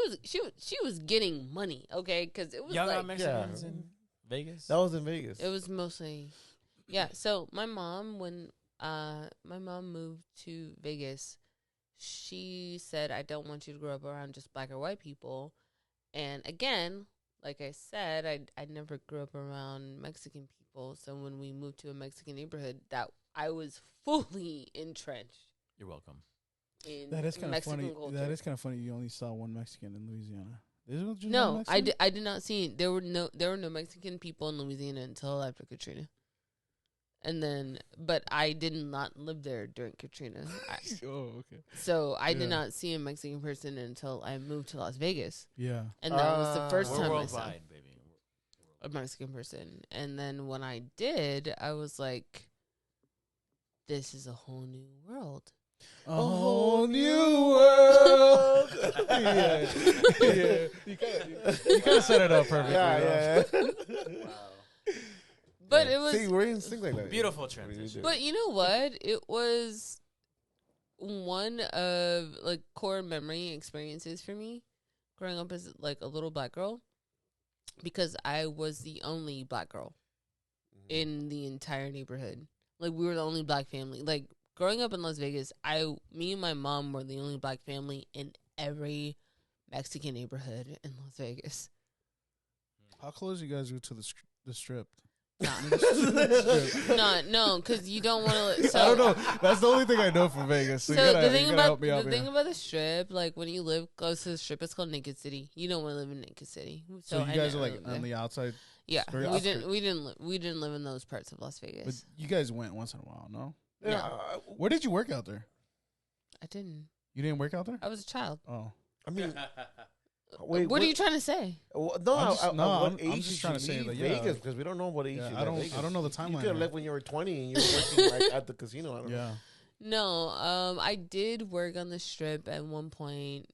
was getting money, okay, because it was Y'all like got Mexicans in Vegas? That was in Vegas. it was mostly, yeah. So my mom, when my mom moved to Vegas, she said, "I don't want you to grow up around just black or white people." And again, like I said, I never grew up around Mexican people. So when we moved to a Mexican neighborhood, that I was fully entrenched. You're welcome. In That is kind of Mexican funny. culture. That is kind of funny. You only saw one Mexican in Louisiana. Is it just one No, Mexican? I did not see. There were no Mexican people in Louisiana until after Katrina. And then, but I did not live there during Katrina. Oh, okay. So I Yeah. did not see a Mexican person until I moved to Las Vegas. Yeah. And that was the first We're time I saw worldwide, baby. a Mexican person. And then when I did, I was like, this is a whole new world. A whole new world. yeah. You kind of set it up perfectly. Yeah. Wow. But Yeah. it was See, we're in sync like that. Beautiful We really transition. do. But you know what? It was one of like core memory experiences for me growing up as like a little black girl, because I was the only black girl in the entire neighborhood. Like we were the only black family. Like growing up in Las Vegas, me and my mom were the only black family in every Mexican neighborhood in Las Vegas. How close you guys were to the strip? No, because you don't want to. I don't know. That's the only thing I know from Vegas. So, So you gotta, the thing you gotta about help me out the here. thing about the strip, like when you live close to the strip, it's called Naked City. You don't want to live in Naked City. So you I guys didn't are like live on there. the outside, Yeah, very we outskirts. didn't live in those parts of Las but Vegas. you guys went once in a while, no? Yeah. Where did you work out there? I didn't. You didn't work out there? I was a child. Oh, I mean, wait. What are you trying to say? No, I'm what just age did trying you to say leave that, yeah. Vegas, because we don't know what age. Yeah, you I left don't- Vegas. I don't know the You timeline could have here. left when you were 20 and you were working like at the casino. I don't know. yeah. No, I did work on the strip at one point.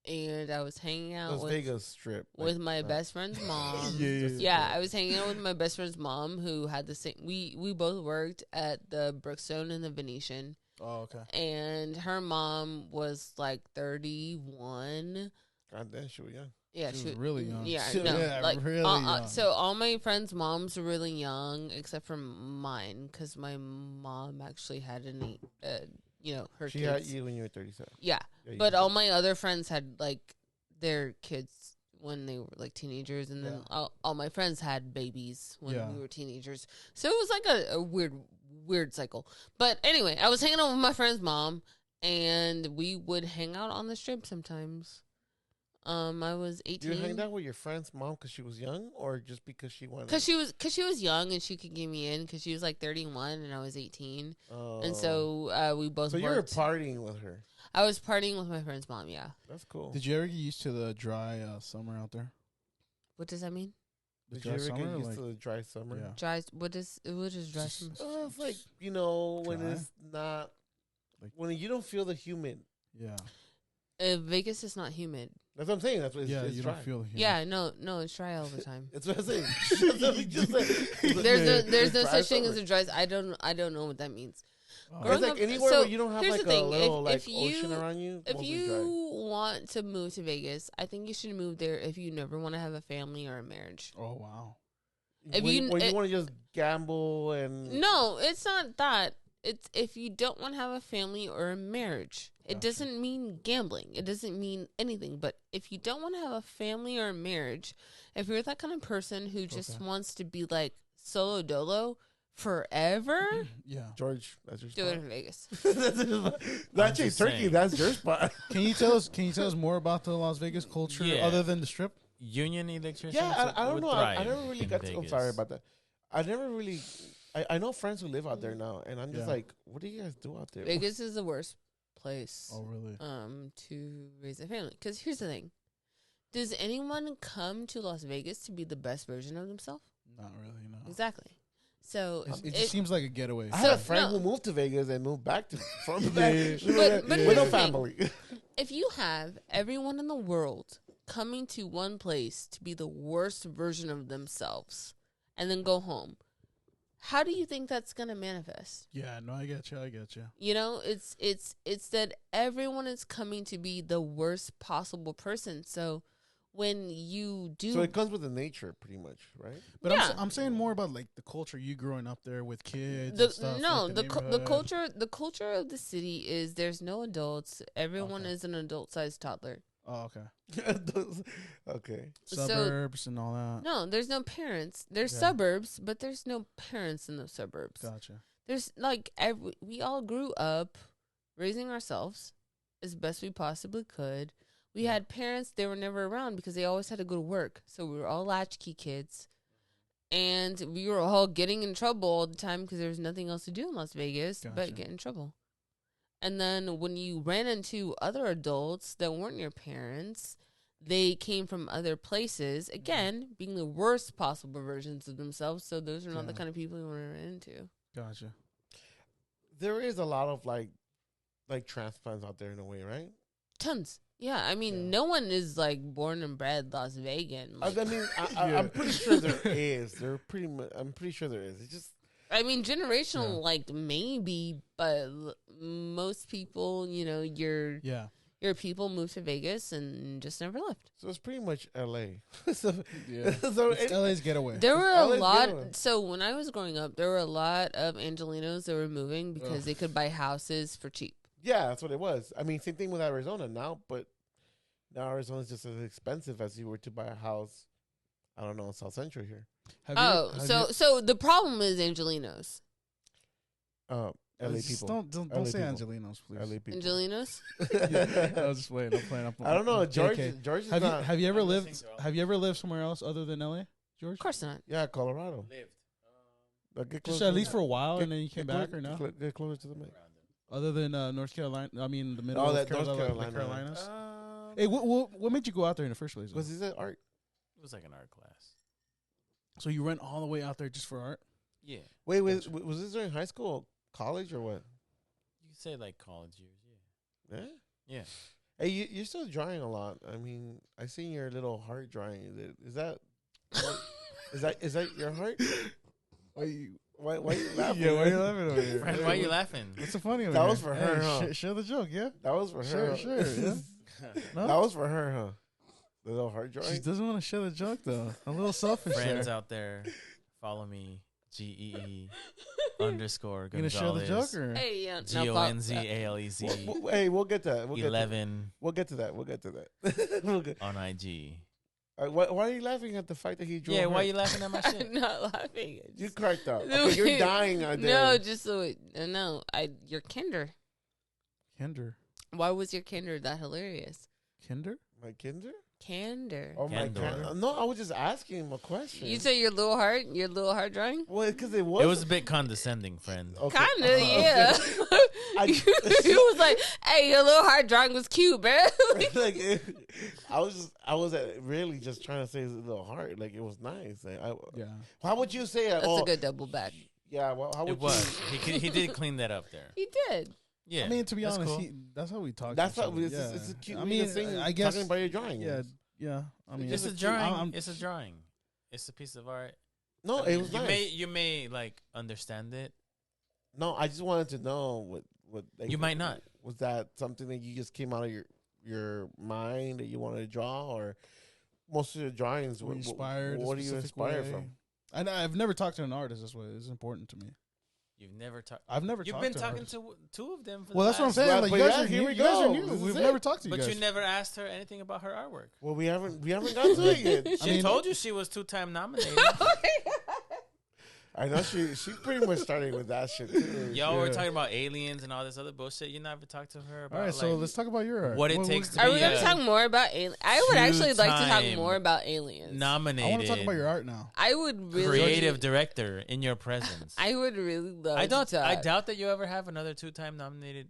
And I was hanging out Las Vegas Strip with like, my best friend's mom. Yeah. Yeah, I was hanging out with my best friend's mom, who had the same. We both worked at the Brookstone and the Venetian, Oh, okay. and her mom was like 31. God damn, she was young. Yeah, She was really young. Yeah, She- no, yeah, like really young. so all my friends' moms were really young, except for mine, because my mom actually had her She kids. had you when you were 37. Yeah, Yeah, you but did. all my other friends had like their kids when they were like teenagers, and then all my friends had babies when Yeah. we were teenagers. So it was like a weird cycle. But anyway, I was hanging out with my friend's mom, and we would hang out on the strip sometimes. I was 18. You hanged out with your friend's mom because she was young, or just because she wanted? Cause she was young and she could get me in, because she was like 31 and I was 18, and so we both. So you were worked. partying with her. I was partying with my friend's mom. Yeah. That's cool. Did you ever get used to the dry summer out there? What does that mean? The Did you dry ever get summer, used like- to the dry summer? Yeah. Dry. What is dry? Just- summer? It's like, when Dry? it's not, Like- when you don't feel the humid. Yeah. Vegas is not humid. That's what I'm saying. That's what it's, Yeah, it's you dry. don't feel the heat. Yeah, no, it's dry all the time. That's what I'm saying. That's what we just said. There's no Dry such thing summer. as a dry. I don't know what that means. Oh. Growing It's like up- anywhere so, where you don't have here's like the thing. a little If- like if you- ocean around you. If mostly you dry. want to move to Vegas, I think you should move there if you never want to have a family or a marriage. Oh, wow. if when you- when you it- want to just gamble and No, it's not that. It's if you don't want to have a family or a marriage. It Gotcha. doesn't mean gambling. It doesn't mean anything. But if you don't want to have a family or a marriage, if you're that kind of person who just Okay. wants to be like solo dolo forever, Yeah. George, that's your do it spot. in Vegas. That's just Turkey. saying. That's your spot. Can you tell us more about the Las Vegas culture Yeah. other than the strip? Union electricians. Yeah, I don't would know. I thrive never really in got to. I'm Vegas. sorry about that. I never really. I know friends who live out there now, and I'm just Yeah. like, what do you guys do out there? Vegas is the worst place Oh, really? to raise a family. Because here's the thing. Does anyone come to Las Vegas to be the best version of themselves? Not really, no. Exactly. So It just seems like a getaway. I had a So, friend no. who moved to Vegas and moved back to from Yeah, Vegas yeah. But with here's no the thing. family. if you have everyone in the world coming to one place to be the worst version of themselves and then go home, how do you think that's gonna manifest? Yeah, no, I get you. I get you. You know, it's that everyone is coming to be the worst possible person. So when you do, So it comes with the nature, pretty much, right? But Yeah. I'm saying more about like the culture you growing up there with kids. the and stuff, no like the neighborhood. culture of the city is there's no adults. Everyone Okay. is an adult sized toddler. Oh, okay. Okay. So- Suburbs and all that. No, there's no parents. There's Yeah. suburbs, but there's no parents in the suburbs. Gotcha. There's like we all grew up raising ourselves as best we possibly could. We had parents, they were never around because they always had to go to work. So we were all latchkey kids. And we were all getting in trouble all the time because there was nothing else to do in Las Vegas Gotcha. but get in trouble. And then when you ran into other adults that weren't your parents, they came from other places, again, being the worst possible versions of themselves. So those are not the Yeah. kind of people you want to run into. Gotcha. There is a lot of like transplants out there in a way, right? Tons. Yeah, I mean, Yeah. no one is like born and bred Las Vegan. I Like, mean, Yeah. I'm pretty sure there is. I'm pretty sure there is. It's just I mean, generational, Yeah. like maybe, but most people, you know, your Yeah. people move to Vegas and just never left. so it's pretty much L.A. so Yeah. so It's LA's getaway. There were a LA's lot. good. So when I was growing up, there were a lot of Angelinos that were moving because Ugh. they could buy houses for cheap. yeah, that's what it was. I mean, same thing with Arizona now, but now Arizona's just as expensive as you were to buy a house. I don't know, in South Central here. Have So the problem is Angelinos. LA just people. Don't LA say people. Angelinos, please. LA people. Angelinos. I was just waiting. I'm playing. I don't know. George. JK. George is Have you not. have you ever I'm lived? listening to all. Have you ever lived somewhere else other than LA, George? Of course not. Yeah, Colorado. Lived. But get Just closer at least for a while, get- and then you came get back, clo- or no? Get closer to the mic. Other than North Carolina, I mean the middle Oh, of that North Carolina, the Carolina. Carolinas. Hey, what made you go out there in the first place? though? Because he said art. It was like an art class. So you went all the way out there just for art? Yeah. Wait, was this during high school, or college, or what? You could say like college years. Yeah. Yeah. Yeah. Hey, you're still drawing a lot. I mean, I seen your little heart drawing. Is that is that your heart? Why you laughing? Yeah, why you laughing over here? Friend, why are you laughing? What's so funny over That here? was for her, huh? Share the joke, yeah? That was for Sure, her. sure, yeah. No? That was for her, huh? The little heart She drawing. doesn't want to share the joke, though. A little selfish Friends there. out there, follow me. GEE _Gonzalez. You gonna share the joke, or? Hey, yeah. GONZALEZ Hey, we'll get to that. 11 We'll get to that. We'll get. on IG. Why are you laughing at the fact that he drew? Yeah, a why heart? you laughing at my I'm shit? not laughing. You cracked up. Okay, you're dying out there. No, just so it, no. Your kinder. Kinder. Why was your kinder that hilarious? Kinder? My kinder? Candor. Oh my Candor. god! No, I was just asking him a question. You say your little heart drawing? well, because it was. It was a bit condescending, friend. Okay. Kinda, Okay. yeah. I- He was like, "Hey, your little heart drawing was cute, man." like I was really just trying to say his little heart. Like it was nice. Like, Yeah. how would you say it? That's a good double back. Yeah. Well, how would It was. He did clean that up there. He did. Yeah. I mean, to be that's honest, cool. that's how we talk. That's to how each other. it's a cute. I mean, thing, I guess. talking about your drawing. Yeah, yeah. I mean, It's a cute- drawing. I'm- It's a drawing. It's a piece of art. No, I mean, it was you nice. You may like understand it. No, I just wanted to know what like, You might not. Was that something that you just came out of your mind that you wanted to draw, or most of your drawings were inspired. a What are you specific inspired way. from? I've never talked to an artist this way. It's important to me. You've never talked. I've never. You've talked been to an talking artist. to two of them. For Well, the that's what I'm last- saying. Well, Like, but you guys yeah, are here new. we You guys are go. new. This is We've it. never talked to you But guys. you never asked her anything about her artwork. Well, we haven't got to it yet. She mean- told you she was 2-time nominated. I know she pretty much started with that shit too. Y'all were Yeah. talking about aliens and all this other bullshit. You never talked to her about. All right, so like, let's talk about your art. what it takes to Are be we going to a talk more about aliens? I would actually like to talk two-time more about aliens. nominated. I want to talk about your art now. I would really creative director in your presence. I would really love. I To talk. doubt that you ever have another 2-time nominated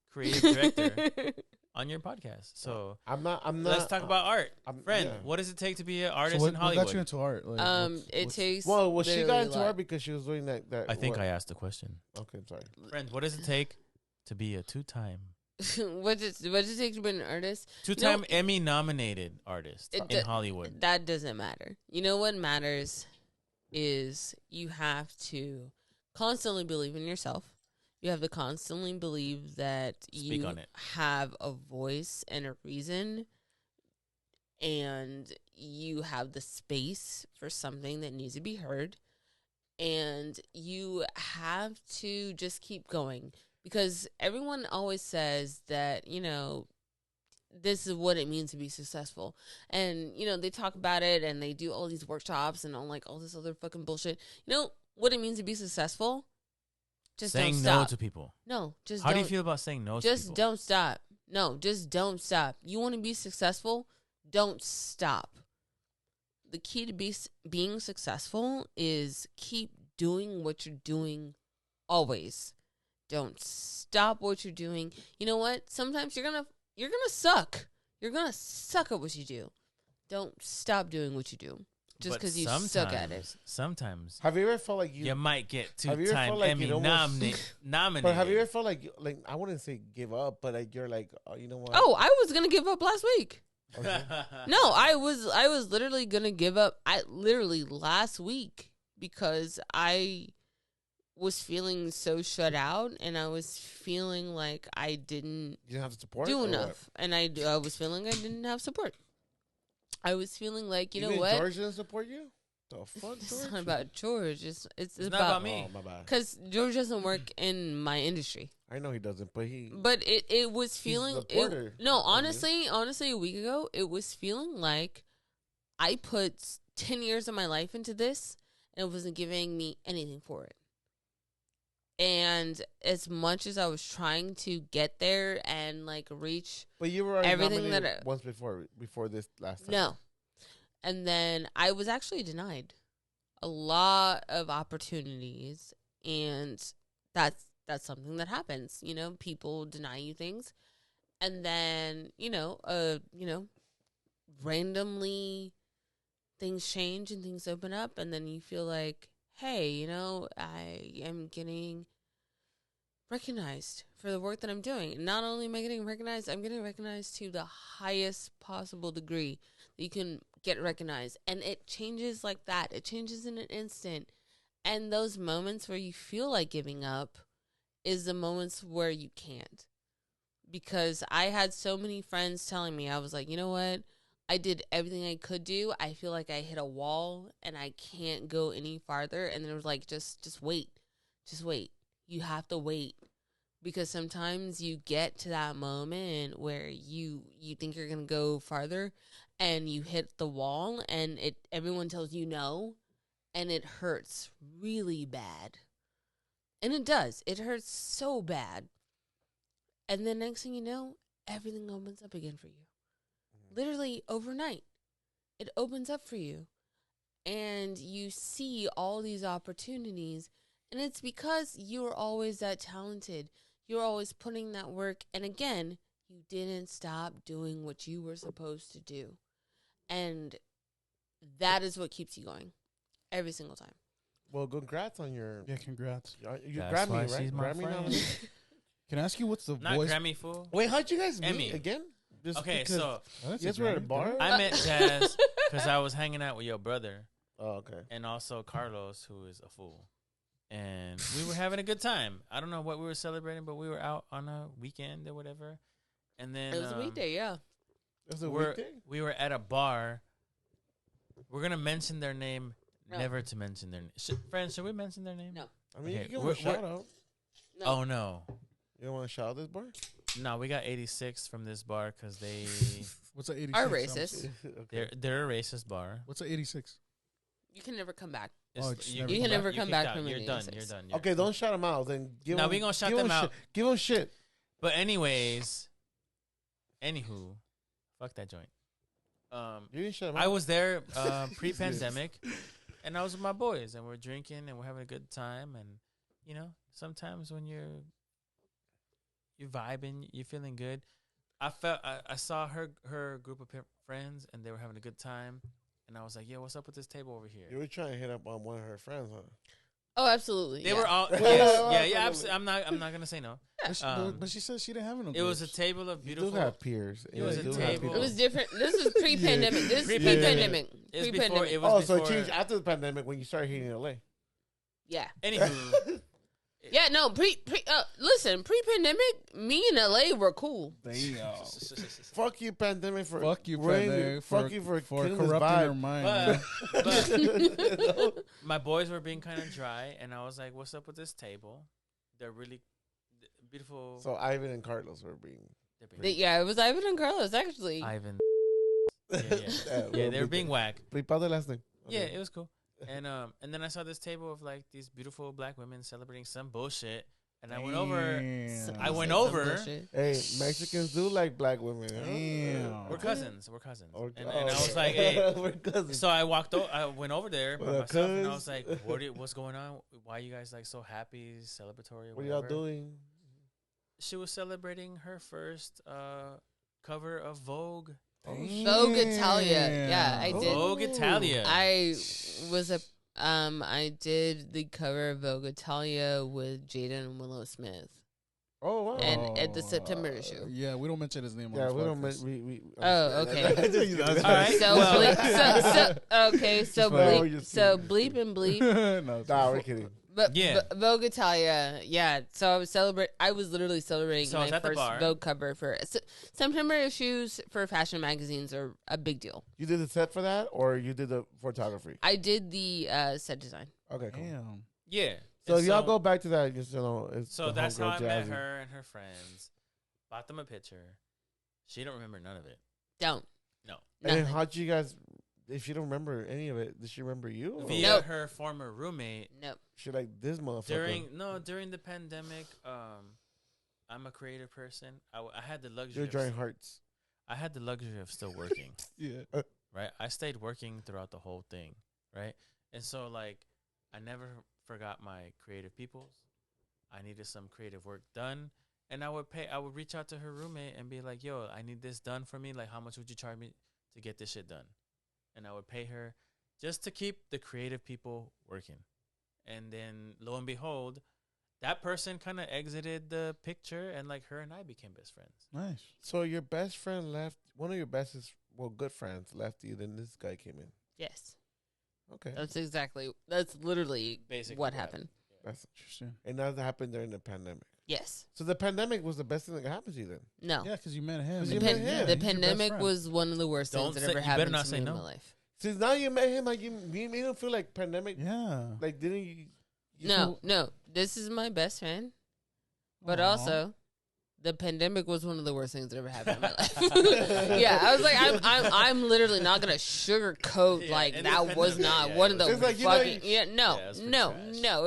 creative director on your podcast. So I'm not. let's talk about art. Friend, yeah. what does it take to be an So artist what in Hollywood? got you into art? Like, It takes. Well, she got literally into a lot. art because she was doing that. I think what? I asked the question. Okay, I'm sorry. Friend, what does it take to be a two-time what does it take to be an artist? two-time Emmy nominated artist in Hollywood? That doesn't matter. You know what matters is you have to constantly believe in yourself. You have to constantly believe that Speak you on it. have a voice and a reason, and you have the space for something that needs to be heard, and you have to just keep going, because everyone always says that, you know, this is what it means to be successful. And, you know, they talk about it and they do all these workshops and all this other fucking bullshit. You know what it means to be successful? Just saying don't no stop. to people. No, just How do don't. you feel about saying no to Just people? don't stop. No, just don't stop. You want to be successful? Don't stop. The key to being successful is keep doing what you're doing always. Don't stop what you're doing. You know what? Sometimes you're gonna suck. You're gonna suck at what you do. Don't stop doing what you do just But because you suck at it. Sometimes Have you ever felt like you might get have you ever two-time felt like Emmy you'd almost- nominated. But have you ever felt like I wouldn't say give up, but like you're like, oh, you know what? Oh, I was gonna give up last week. Okay. No, I was literally gonna give up. I literally last week, because I was feeling so shut out, and I was feeling like I didn't You didn't have the support. do or enough, and I was feeling I didn't have support. I was feeling like, you know Even what? George didn't support you. The fuck, It's George? not about George. It's not about about me. Oh, my bad. because George doesn't work in my industry. I know he doesn't, but he. But it was feeling the porter no, of honestly, a week ago, it was feeling like I put 10 years of my life into this, and it wasn't giving me anything for it. And as much as I was trying to get there and like reach But you were already everything nominated that once before this last time. no, and then I was actually denied a lot of opportunities, and that's something that happens. You know, people deny you things, and then randomly things change and things open up, and then you feel like, hey, you know, I am getting recognized for the work that I'm doing. And not only am I getting recognized, I'm getting recognized to the highest possible degree that you can get recognized. And it changes like that. It changes in an instant. And those moments where you feel like giving up is the moments where you can't. Because I had so many friends telling me, I was like, you know what? I did everything I could do. I feel like I hit a wall and I can't go any farther. And it was like, just wait. Just wait. You have to wait. Because sometimes you get to that moment where you think you're going to go farther and you hit the wall and everyone tells you no, and it hurts really bad. And it does. It hurts so bad. And then next thing you know, everything opens up again for you. Literally overnight, it opens up for you. And you see all these opportunities. And it's because you're always that talented. You're always putting that work. And again, you didn't stop doing what you were supposed to do. And that is what keeps you going every single time. Well, congrats on your. Yeah, congrats. You That's why Grammy, right? she's my Grammy friend. nomination. Can I ask you what's the Not voice? Grammy, fool. Wait, how'd you guys Emmy. meet again? Just Okay, because so Oh, that's you guys were at a Grammy, bar. dude. I met Jazz because I was hanging out with your brother Oh, okay. and also Carlos, who is a fool. And we were having a good time. I don't know what we were celebrating, but we were out on a weekend or whatever. And then It was a weekday, yeah. It was a we're- weekday. we were at a bar. We're going to mention their name, No. never to mention their name. Friends, should we mention their name? No. I mean, Okay, you give them a we're- shout out. No. Oh, no. You don't want to shout out this bar? No, we got 86 from this bar because What's a 86? Are racist. Okay. they're a racist bar. What's a 86? You can never come back. Oh, It's- it's you never You can never you're come kicked back out. from You're an done. 86. You're done. You're Okay, don't shout them out. Then give No, them. we gonna shout give them shit. out. Give them shit. But anyways, anywho, fuck that joint. You didn't shout them out. I was there pre-pandemic, and I was with my boys, and we're drinking and we're having a good time. And you know, sometimes when you're vibing, you're feeling good. I saw her group of friends, and they were having a good time, and I was like, "Yo, what's up with this table over here?" You were trying to hit up on one of her friends, huh? Oh, absolutely. They yeah. were all Yeah, yeah. absolutely. I'm not gonna say no. But she said she didn't have no. It was a groups. table of You beautiful. do have peers. It was You a do have table. people. It was different. This was pre-pandemic. This is Pre-pandemic. pre-pandemic. It was Pre-pandemic. before. It was Oh, before. so it changed after the pandemic when you started hitting LA. Yeah. Anywho, Yeah, no, listen, pre-pandemic, me and LA were cool. Damn. Fuck you, pandemic, for Fuck you, ruining- pandemic. Fuck you for killing this corrupting her vibe. mind. but, man. but my boys were being kind of dry, and I was like, "What's up with this table? They're really beautiful." So Ivan and Carlos were being. They're being Yeah, it was Ivan and Carlos, actually. Ivan. Yeah, they were being whack. Bleep out the last name. Yeah, Okay. it was cool. And then I saw this table of like these beautiful black women celebrating some bullshit, and I went over. Damn. I went Said some over. bullshit. Hey, Mexicans do like black women. Huh? Damn. We're cousins. We're cousins. Okay. And I was like, "Hey." We're cousins. So I I went over there by What up, myself, and I cuz? was like, "What's going on? Why are you guys like so happy, celebratory?" Or What are y'all whatever?" doing? She was celebrating her first cover of Vogue. Vogue Italia. Yeah, I did. Vogue Italia. I was I did the cover of Vogue Italia with Jaden and Willow Smith. Oh wow. And at the September issue. Yeah, we don't mention his name. Yeah, on we this don't. podcast. We. Oh, okay. All right. So, Well- so bleep and bleep. No, it's Nah, we're kidding. But Yeah. Vogue Italia, yeah. So I was literally celebrating So I was my at the first bar. Vogue cover for September issues for fashion magazines are a big deal. You did the set for that, or you did the photography? I did the set design. Okay, cool. Damn. Yeah. So And y'all go back to that. Just it's So the that's how homegirl I met Jazzy. her and her friends. Bought them a picture. She don't remember none of it. Don't. No. And then Nothing. how'd you guys? If she don't remember any of it, did she remember you? Or Via Nope. her former roommate Nope. She like this motherfucker. during the pandemic. I'm a creative person. I had the luxury. You're of drawing hearts. I had the luxury of still working. Yeah. Right. I stayed working throughout the whole thing. Right. And so like, I never forgot my creative peoples. I needed some creative work done. And I would reach out to her roommate and be like, "Yo, I need this done for me. Like, how much would you charge me to get this shit done?" And I would pay her just to keep the creative people working. And then lo and behold, that person kind of exited the picture, and like her and I became best friends. Nice. So your best friend left. One of your bestest, good friends left you. Then this guy came in. Yes. Okay, That's literally Basically what what happened. that's Interesting. and that happened during the pandemic. Yes. So the pandemic was the best thing that could happen to you then. No. Yeah, because you met him. 'Cause The, you Yeah, met him. the he's your best pandemic friend. was one of the worst Don't things that say- ever you happened better not to say me no. in my life. Since now you met him, like you made him feel like pandemic. Yeah. Like didn't you? No. This is my best friend, but Aw. also, the pandemic was one of the worst things that ever happened in my life. Yeah, I was like, I'm literally not gonna sugarcoat Yeah, like and the that was pandemic, not yeah, one it of the was It's like, you know, fucking you- yeah no Yeah, it was pretty no trash. no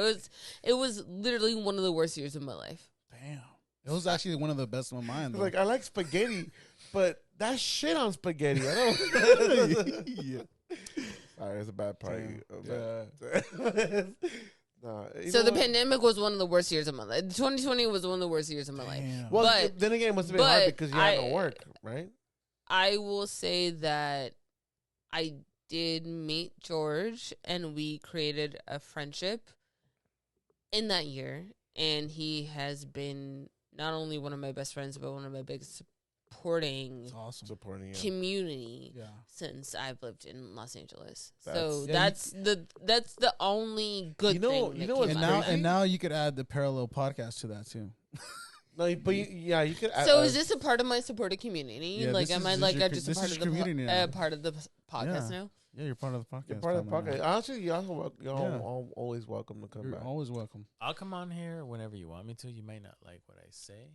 it was literally one of the worst years of my life. Damn. It was actually one of the best of mine. Though. Like I like spaghetti, but that shit on spaghetti. I don't. yeah. Sorry, it's a bad party. Damn. Nah, you So know the what? pandemic was one of the worst years of my life. 2020 was one of the worst years of my life. Damn. Well, but- then again, it must have been hard but because you had no I- work, right? I will say that I did meet George and we created a friendship in that year. And he has been not only one of my best friends, but one of my biggest supporting It's awesome. Supporting you. community Yeah. since I've lived in Los Angeles. That's- So Yeah, that's the only good You know- thing. you that know came what's And out of now, that. crazy? and now you could add the parallel podcast to that too. No, but yeah, you could. So is this a part of my supported community? Yeah, like, this am is- I this like is your just a this part is of your the community now. part of the podcast Yeah. now? Yeah, you're part of the podcast. You're part of the family pocket? now. Honestly, y'all Yeah. always welcome to come You're back. always welcome. I'll come on here whenever you want me to. You might not like what I say,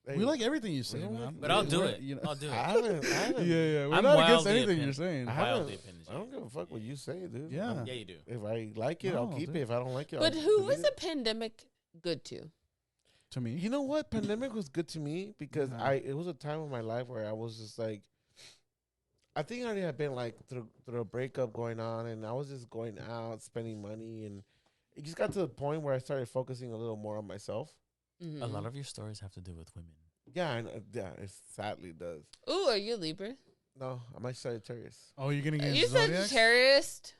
Hey, We like everything you say, don't man. like- but I'll do We're- it. you know- I'll do I it. haven't. yeah, yeah. We're I'm not against wildly anything opin- you're saying. I Wildly haven't. I don't opinionated. give a fuck what you say, dude. Yeah. Yeah, you do. If I like it, I'll No, keep dude. it. If I don't like it, But I'll who delete was the it. pandemic good to? To me, You know what? Pandemic was good to me because Yeah. it was a time of my life where I was just like, I think I already had been like through a breakup going on, and I was just going out spending money, and it just got to the point where I started focusing a little more on myself. Mhm. A lot of your stories have to do with women. Yeah, yeah, it sadly does. Ooh, are you a Libra? No, I'm a Sagittarius. Oh, you're gonna get You zodiac? Sagittarius?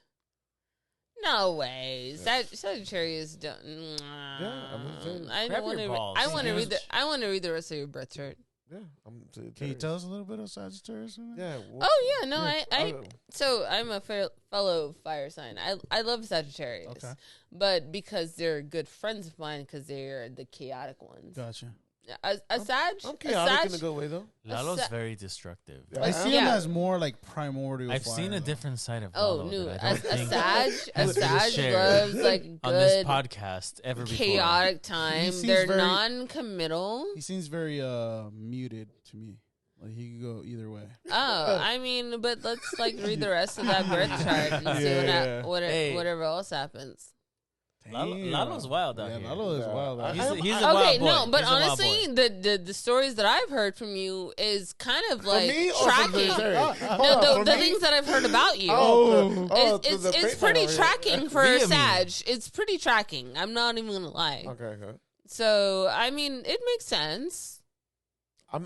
No way. Yeah. Sagittarius don't. I'm a Sagittarius. I Grab want your to. balls. I want to Yeah. read the. I want to read the rest of your birth chart. Yeah, I'm Sagittarius. Can you tell us a little bit of Sagittarius? Yeah. Oh yeah, no, yeah, I so I'm a fellow fire sign. I love Sagittarius, Okay. but because they're good friends of mine, because they're the chaotic ones. Gotcha. A Sag, I'm a chaotic in Sag, a good way though. Lalo's sa- very destructive. Yeah, I see him Yeah. as more like primordial. I've fire, seen a though. different side of Oh Lalo no, that I a don't think Sag, a has been Sag shared loves like on this good podcast ever before. chaotic time. seems They're very- non-committal. He seems very muted to me. Like he could go either way. Oh, I mean, but let's like read the rest of that birth chart and see Yeah. what Hey. whatever else happens. Lalo's wild out Yeah, here. Lalo is Yeah. wild. Out I- here. He's a Okay, wild boy. no, but He's a wild honestly, boy. the stories that I've heard from you is kind of like For me or from tracking. Sagittarius? No, Hold on, for the me? things that I've heard about you. It's pretty tracking for Via a me. Sag. It's pretty tracking. I'm not even gonna lie. Okay. So I mean, it makes sense. I'm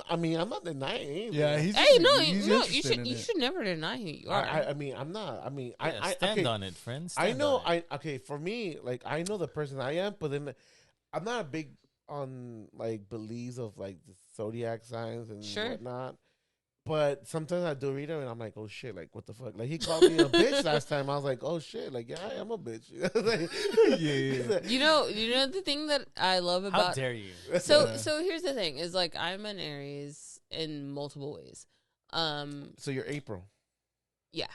not denying. Yeah, he's Hey, no, he's you interested in you it. should never deny who you are. I mean, I'm not. I mean, Yeah, I stand okay, on it, friends. I know. Okay. For me, like I know the person I am, but then I'm not big on like beliefs of like the zodiac signs and Sure. whatnot. But sometimes I do read them and I'm like, oh shit, like what the fuck? Like he called me a bitch last time. I was like, oh shit, like yeah, I am a bitch. Like, Yeah. You know the thing that I love How about dare you? so here's the thing is like I'm an Aries in multiple ways. So you're April. Yeah.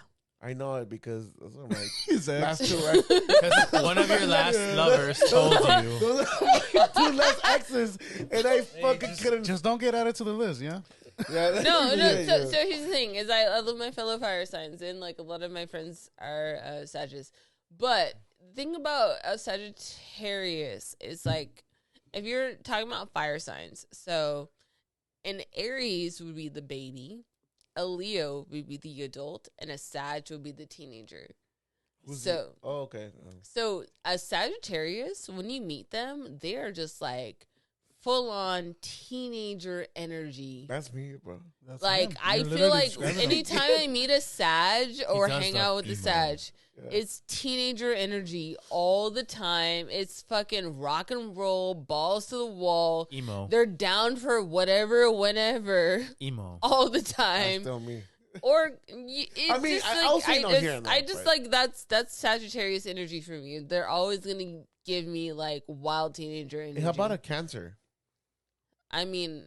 I know it because that's what I'm like. His ex. Last two, right? Because one of your last lovers told you. Those are my two last exes, and I fucking couldn't. Just don't get added to the list, yeah. Yeah, No. yeah, So, yeah. so here's the thing: is I love my fellow fire signs, and like a lot of my friends are Sagittarius. But the thing about a Sagittarius is like, if you're talking about fire signs, so an Aries would be the baby, a Leo would be the adult, and a Sag would be the teenager. Who's So, the- oh, okay. so a Sagittarius, when you meet them, they are just like full on teenager energy. That's me, bro. That's Like him. I You're feel literally like describing him. anytime I meet a Sag or does hang look out with a emo. Sag, Yeah. it's teenager energy all the time. It's fucking rock and roll, balls to the wall. Emo. They're down for whatever, whenever, Emo. all the That's time. still me. Or it's I mean, just I'll like say no here and there, I just but- like that's Sagittarius energy for me. They're always gonna give me like wild teenager energy. How about a Cancer? I mean,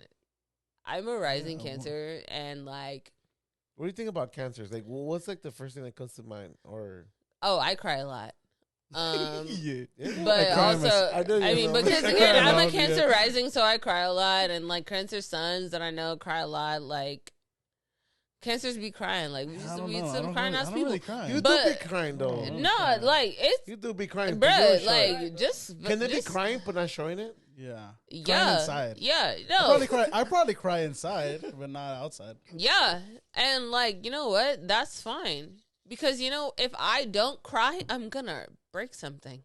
I'm a rising Yeah, Cancer, and like, What do you think about cancers? Like, what's like the first thing that comes to mind? Or oh, I cry a lot. Yeah. But I cry also, I know you I mean, know. because I again, cry a I'm a lot, Cancer yeah. rising, so I cry a lot, and like Cancer sons that I know cry a lot. Like, Cancers be crying. Like, we I used to don't meet know. some crying ass people. Really cry. you But- do be crying though. Yeah. No, like it's You do be crying, bruh, for sure. like just Can they be just- crying but not showing it? Yeah. Yeah, inside. yeah, I no, probably cry. I probably cry inside, but not outside. yeah, and like you know what? That's fine because you know if I don't cry, I'm gonna break something.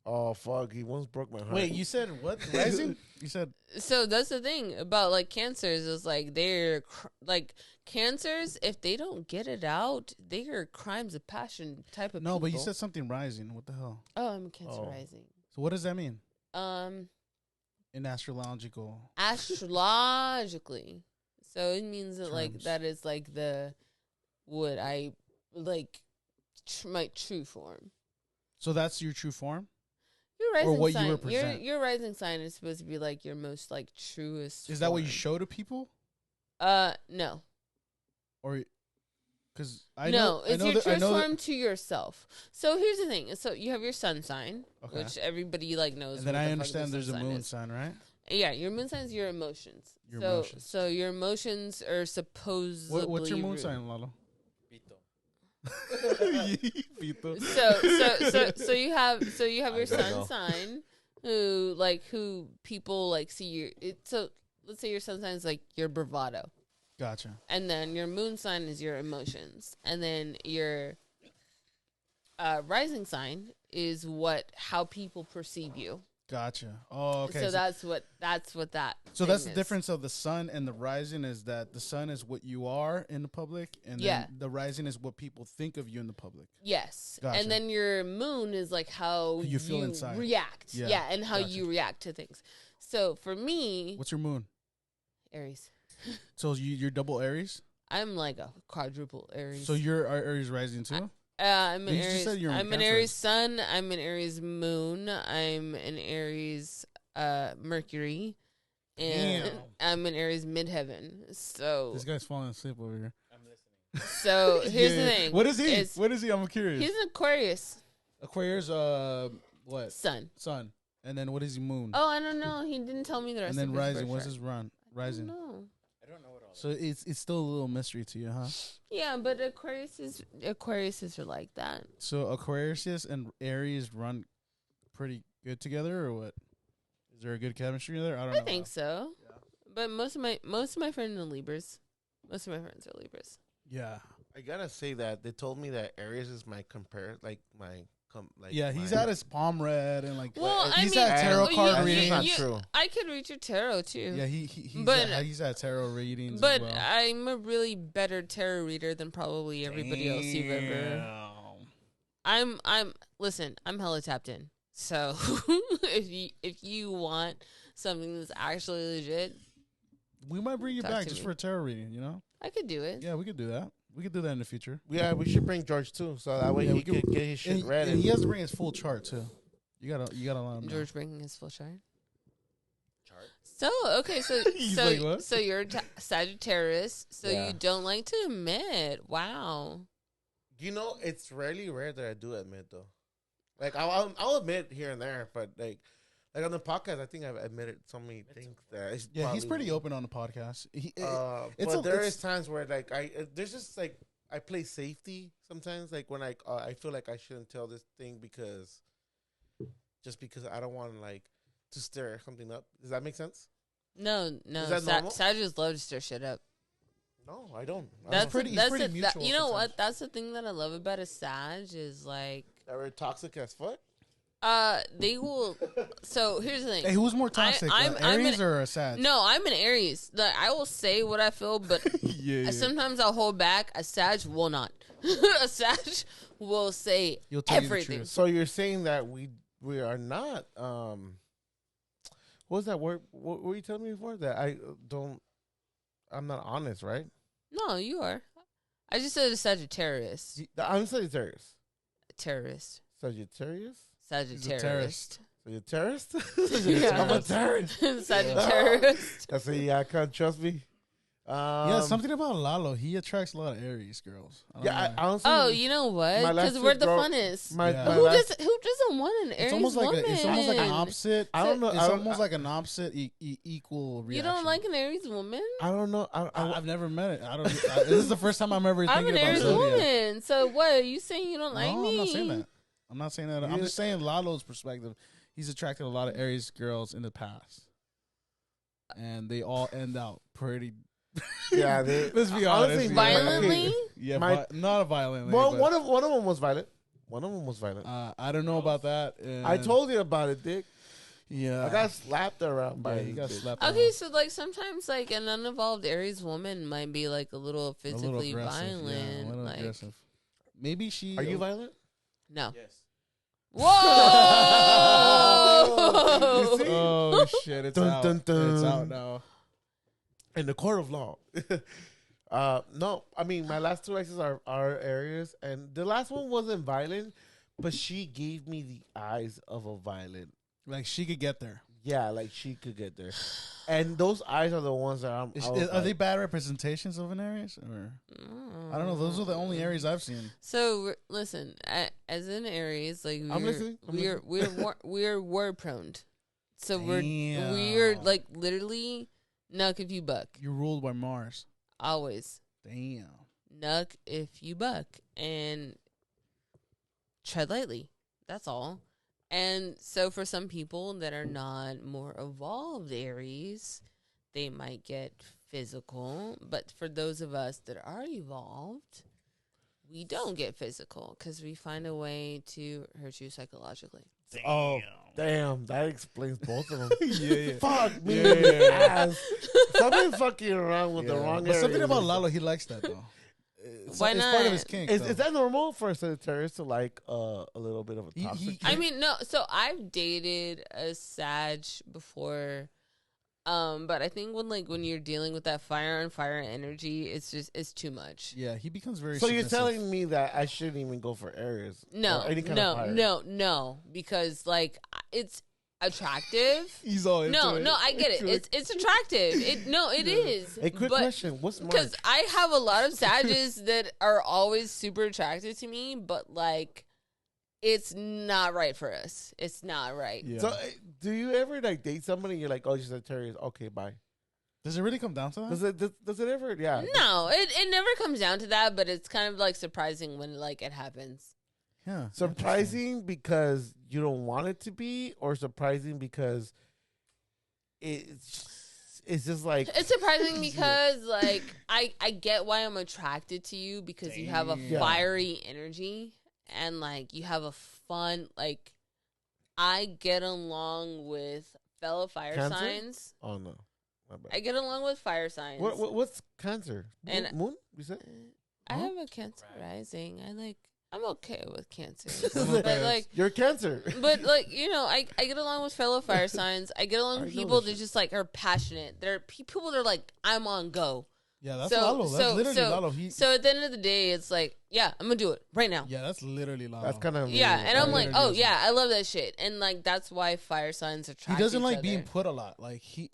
Oh fuck! He once broke my heart. Wait, you said what? Rising? You said So that's the thing about like cancers is like they're like cancers if they don't get it out, they are crimes of passion type of no, but you people. said something rising. What the hell? Oh, I'm a Cancer Oh. rising. So what does that mean Um, in astrological? astrologically, so it means that like Terms. that is like the what I like my true form. So that's your true form. Your rising what you sign, represent. your rising sign is supposed to be like your most like truest. Is that what you form. show to people, No. or because I No, know it's I know your that, I true know that- form to yourself. So here's the thing. So you have your sun sign, Okay. which everybody like knows. and then what I the fuck understand the there's a sun sign moon is. sign, right? Yeah, your moon sign is your emotions. Your so emotions. so your emotions are supposedly. What's your moon sign, Lalo? Pito. So you have your I don't sun know. sign who people like see your so let's say your sun sign is like your bravado. Gotcha. And then your moon sign is your emotions. And then your rising sign is how people perceive you. Gotcha. Oh, okay. So that's what that. So thing that's the is. difference of the sun and the rising is that the sun is what you are in the public, and Yeah. then the rising is what people think of you in the public. Yes, Gotcha. and then your moon is like how You feel inside. react. Yeah. Yeah, and how Gotcha. you react to things. So for me, What's your moon? Aries. So you're double Aries. I'm like a quadruple Aries. So you're Aries rising too. I'm an You just Aries. said you're in I'm an Cancer. Aries sun. I'm an Aries moon. I'm an Aries Mercury, and Damn. I'm an Aries midheaven. So This guy's falling asleep over here. I'm listening. so here's Yeah. the thing. What is he? It's- What is he? I'm curious. He's an Aquarius Aquarius. What? sun. Sun. And then what is he? Moon. Oh, I don't know. He didn't tell me the rest. and then of his rising. birth What's chart. his run? Rising. No. I don't know what all. So it's still a little mystery to you, huh? Yeah, but Aquariuses are like that. So Aquarius and Aries run pretty good together, or what? Is there a good chemistry there? I don't know. I think so. Yeah. But most of my friends are Libras. Most of my friends are Libras. Yeah. I gotta say that they told me that Aries is my Yeah, he's at his palm read and like. Well, I he's mean, at tarot you- card you- reading. That's not you- true. I could read your tarot too. Yeah, he's But- he's at tarot readings. But as well. I'm a really better tarot reader than probably everybody else you've ever. Damn. Listen, I'm hella tapped in. So if you want something that's actually legit, We might bring you Talk back to just me. for a tarot reading. You know? I could do it. Yeah, we could do that. We could do that in the future. Yeah, we should bring George too, so that way Yeah, he we could- could get his shit And, read. and he has to bring his full chart too. You gotta let him know. George bringing his full chart. Chart. So okay, so He's like, what? so you're Sagittarius. So Yeah. you don't like to admit. Wow. You know, it's really rare that I do admit though. Like I'll admit here and there, but like on the podcast, I think I've admitted so many things that it's Yeah, he's probably- pretty open on the podcast. It's but there it's- is times where like there's just like I play safety sometimes. Like when I feel like I shouldn't tell this thing because I don't want like to stir something up. Does that make sense? No. Is that normal? Sagittarius love to stir shit up. No, I don't. That's pretty- he's that's pretty the- mutual you know sometimes. what? That's the thing that I love about a Sag is like They're toxic as fuck. they will. So here's the thing. Hey, who's more toxic, I'm Aries an- or a Sag? No, I'm an Aries. Like, I will say what I feel, but yeah. sometimes I'll hold back. A Sag will not. A Sag will say You'll tell you the everything. truth. So you're saying that we are not what was that word? What were you telling me before? That I'm not honest, right? No, you are. I just said a Sagittarius. I'm Sagittarius. Terrorist. Sagittarius? Sagittarius. Sagittarius? Yeah. I'm a terrorist. Sagittarius. I say, yeah, I can't trust me. Yeah, something about Lalo. He attracts a lot of Aries girls. I don't Yeah, know. I honestly. Oh, you know what? My last Because we're two the girl- funnest. Yeah. my Who last- doesn't want an Aries It's almost like woman? it's almost like an opposite. I don't know. It's I don't, almost like an opposite equal You reaction. don't like an Aries woman? I don't know. I've never met it. I don't. This is the first time I'm ever I'm thinking an about Aries zodiac. woman. So what? Are you saying you don't like No, me? I'm not saying that. I'm not saying that. I'm just saying Lalo's perspective. He's attracted a lot of Aries girls in the past, and they all end out pretty. Yeah, Let's be honest. honestly, Yeah. Violently? Yeah, My- not violently. Well, but, one of them was violent. One of them was violent. I don't know about that. I told you about it, Dick. Yeah, I got slapped around by Yeah, it. he got bitch. slapped. Okay, around. so like sometimes like an uninvolved Aries woman might be like a little A little physically aggressive, violent. Yeah, a little like aggressive. Maybe she. Are you violent? no. Yes. Whoa! You see? Oh shit! It's Dun, out. dun, dun. It's out now. In the court of law. No, I mean my last two exes are Aries, and the last one wasn't violent, but she gave me the eyes of a violent. Like she could get there. Yeah, like she could get there, and those eyes are the ones that I'm. Are they bad representations of an Aries? Or I don't know. Those are the only Aries I've seen. So listen, as an Aries, like I'm listening. we're word prone. So we're Damn. like literally nuck if you buck. You're ruled by Mars. Always Damn. nuck if you buck, and tread lightly. That's all. And so for some people that are not more evolved Aries, they might get physical. But for those of us that are evolved, we don't get physical because we find a way to hurt you psychologically. Oh, damn. That explains both of them. Yeah. Fuck me. Yeah. Ass. Something fucking around with the Yeah. wrong But something area. about Lalo, he likes that though. Why It's part of his not? kink. Is though. that normal for a Sagittarius to like a little bit of a toxic? I mean, no. So I've dated a Sag before, but I think when you're dealing with that fire on fire energy, it's too much. Yeah, he becomes very. So you're submissive. telling me that I shouldn't even go for Aries? No, or any kind of fire? no, because like it's attractive. He's all into No, it. I get it. It's attractive. It is. A quick question: what's Because March? I have a lot of Sages that are always super attractive to me, but like, it's not right for us. It's not right. Yeah. So do you ever like date somebody and you're like, oh, you're Sagittarius? Okay, bye. Does it really come down to that? Does it ever? Yeah. No, it never comes down to that, but it's kind of like surprising when like it happens. Yeah. Surprising because you don't want it to be, or surprising because it's just like It's surprising because like I get why I'm attracted to you because you have a Damn. fiery energy and like you have a fun like I get along with fellow fire Cancer? signs. oh no, my bad. I get along with fire signs. What's Cancer? And- Moon? You said? I Huh? have a Cancer rising. I'm okay with Cancer. Okay. but like You're Cancer. But like I get along with fellow fire signs. I get along I with know people this that shit. just like are passionate. They're people that are like I'm on go. Yeah, that's So- Lalo. That's so- literally so- Lalo. So at the end of the day, it's like yeah, I'm gonna do it right now. Yeah, that's literally Lalo. That's kind of Yeah, and I'm like, literally oh is. yeah, I love that shit, and like that's why fire signs attract. He doesn't each like other. being put a lot. Like he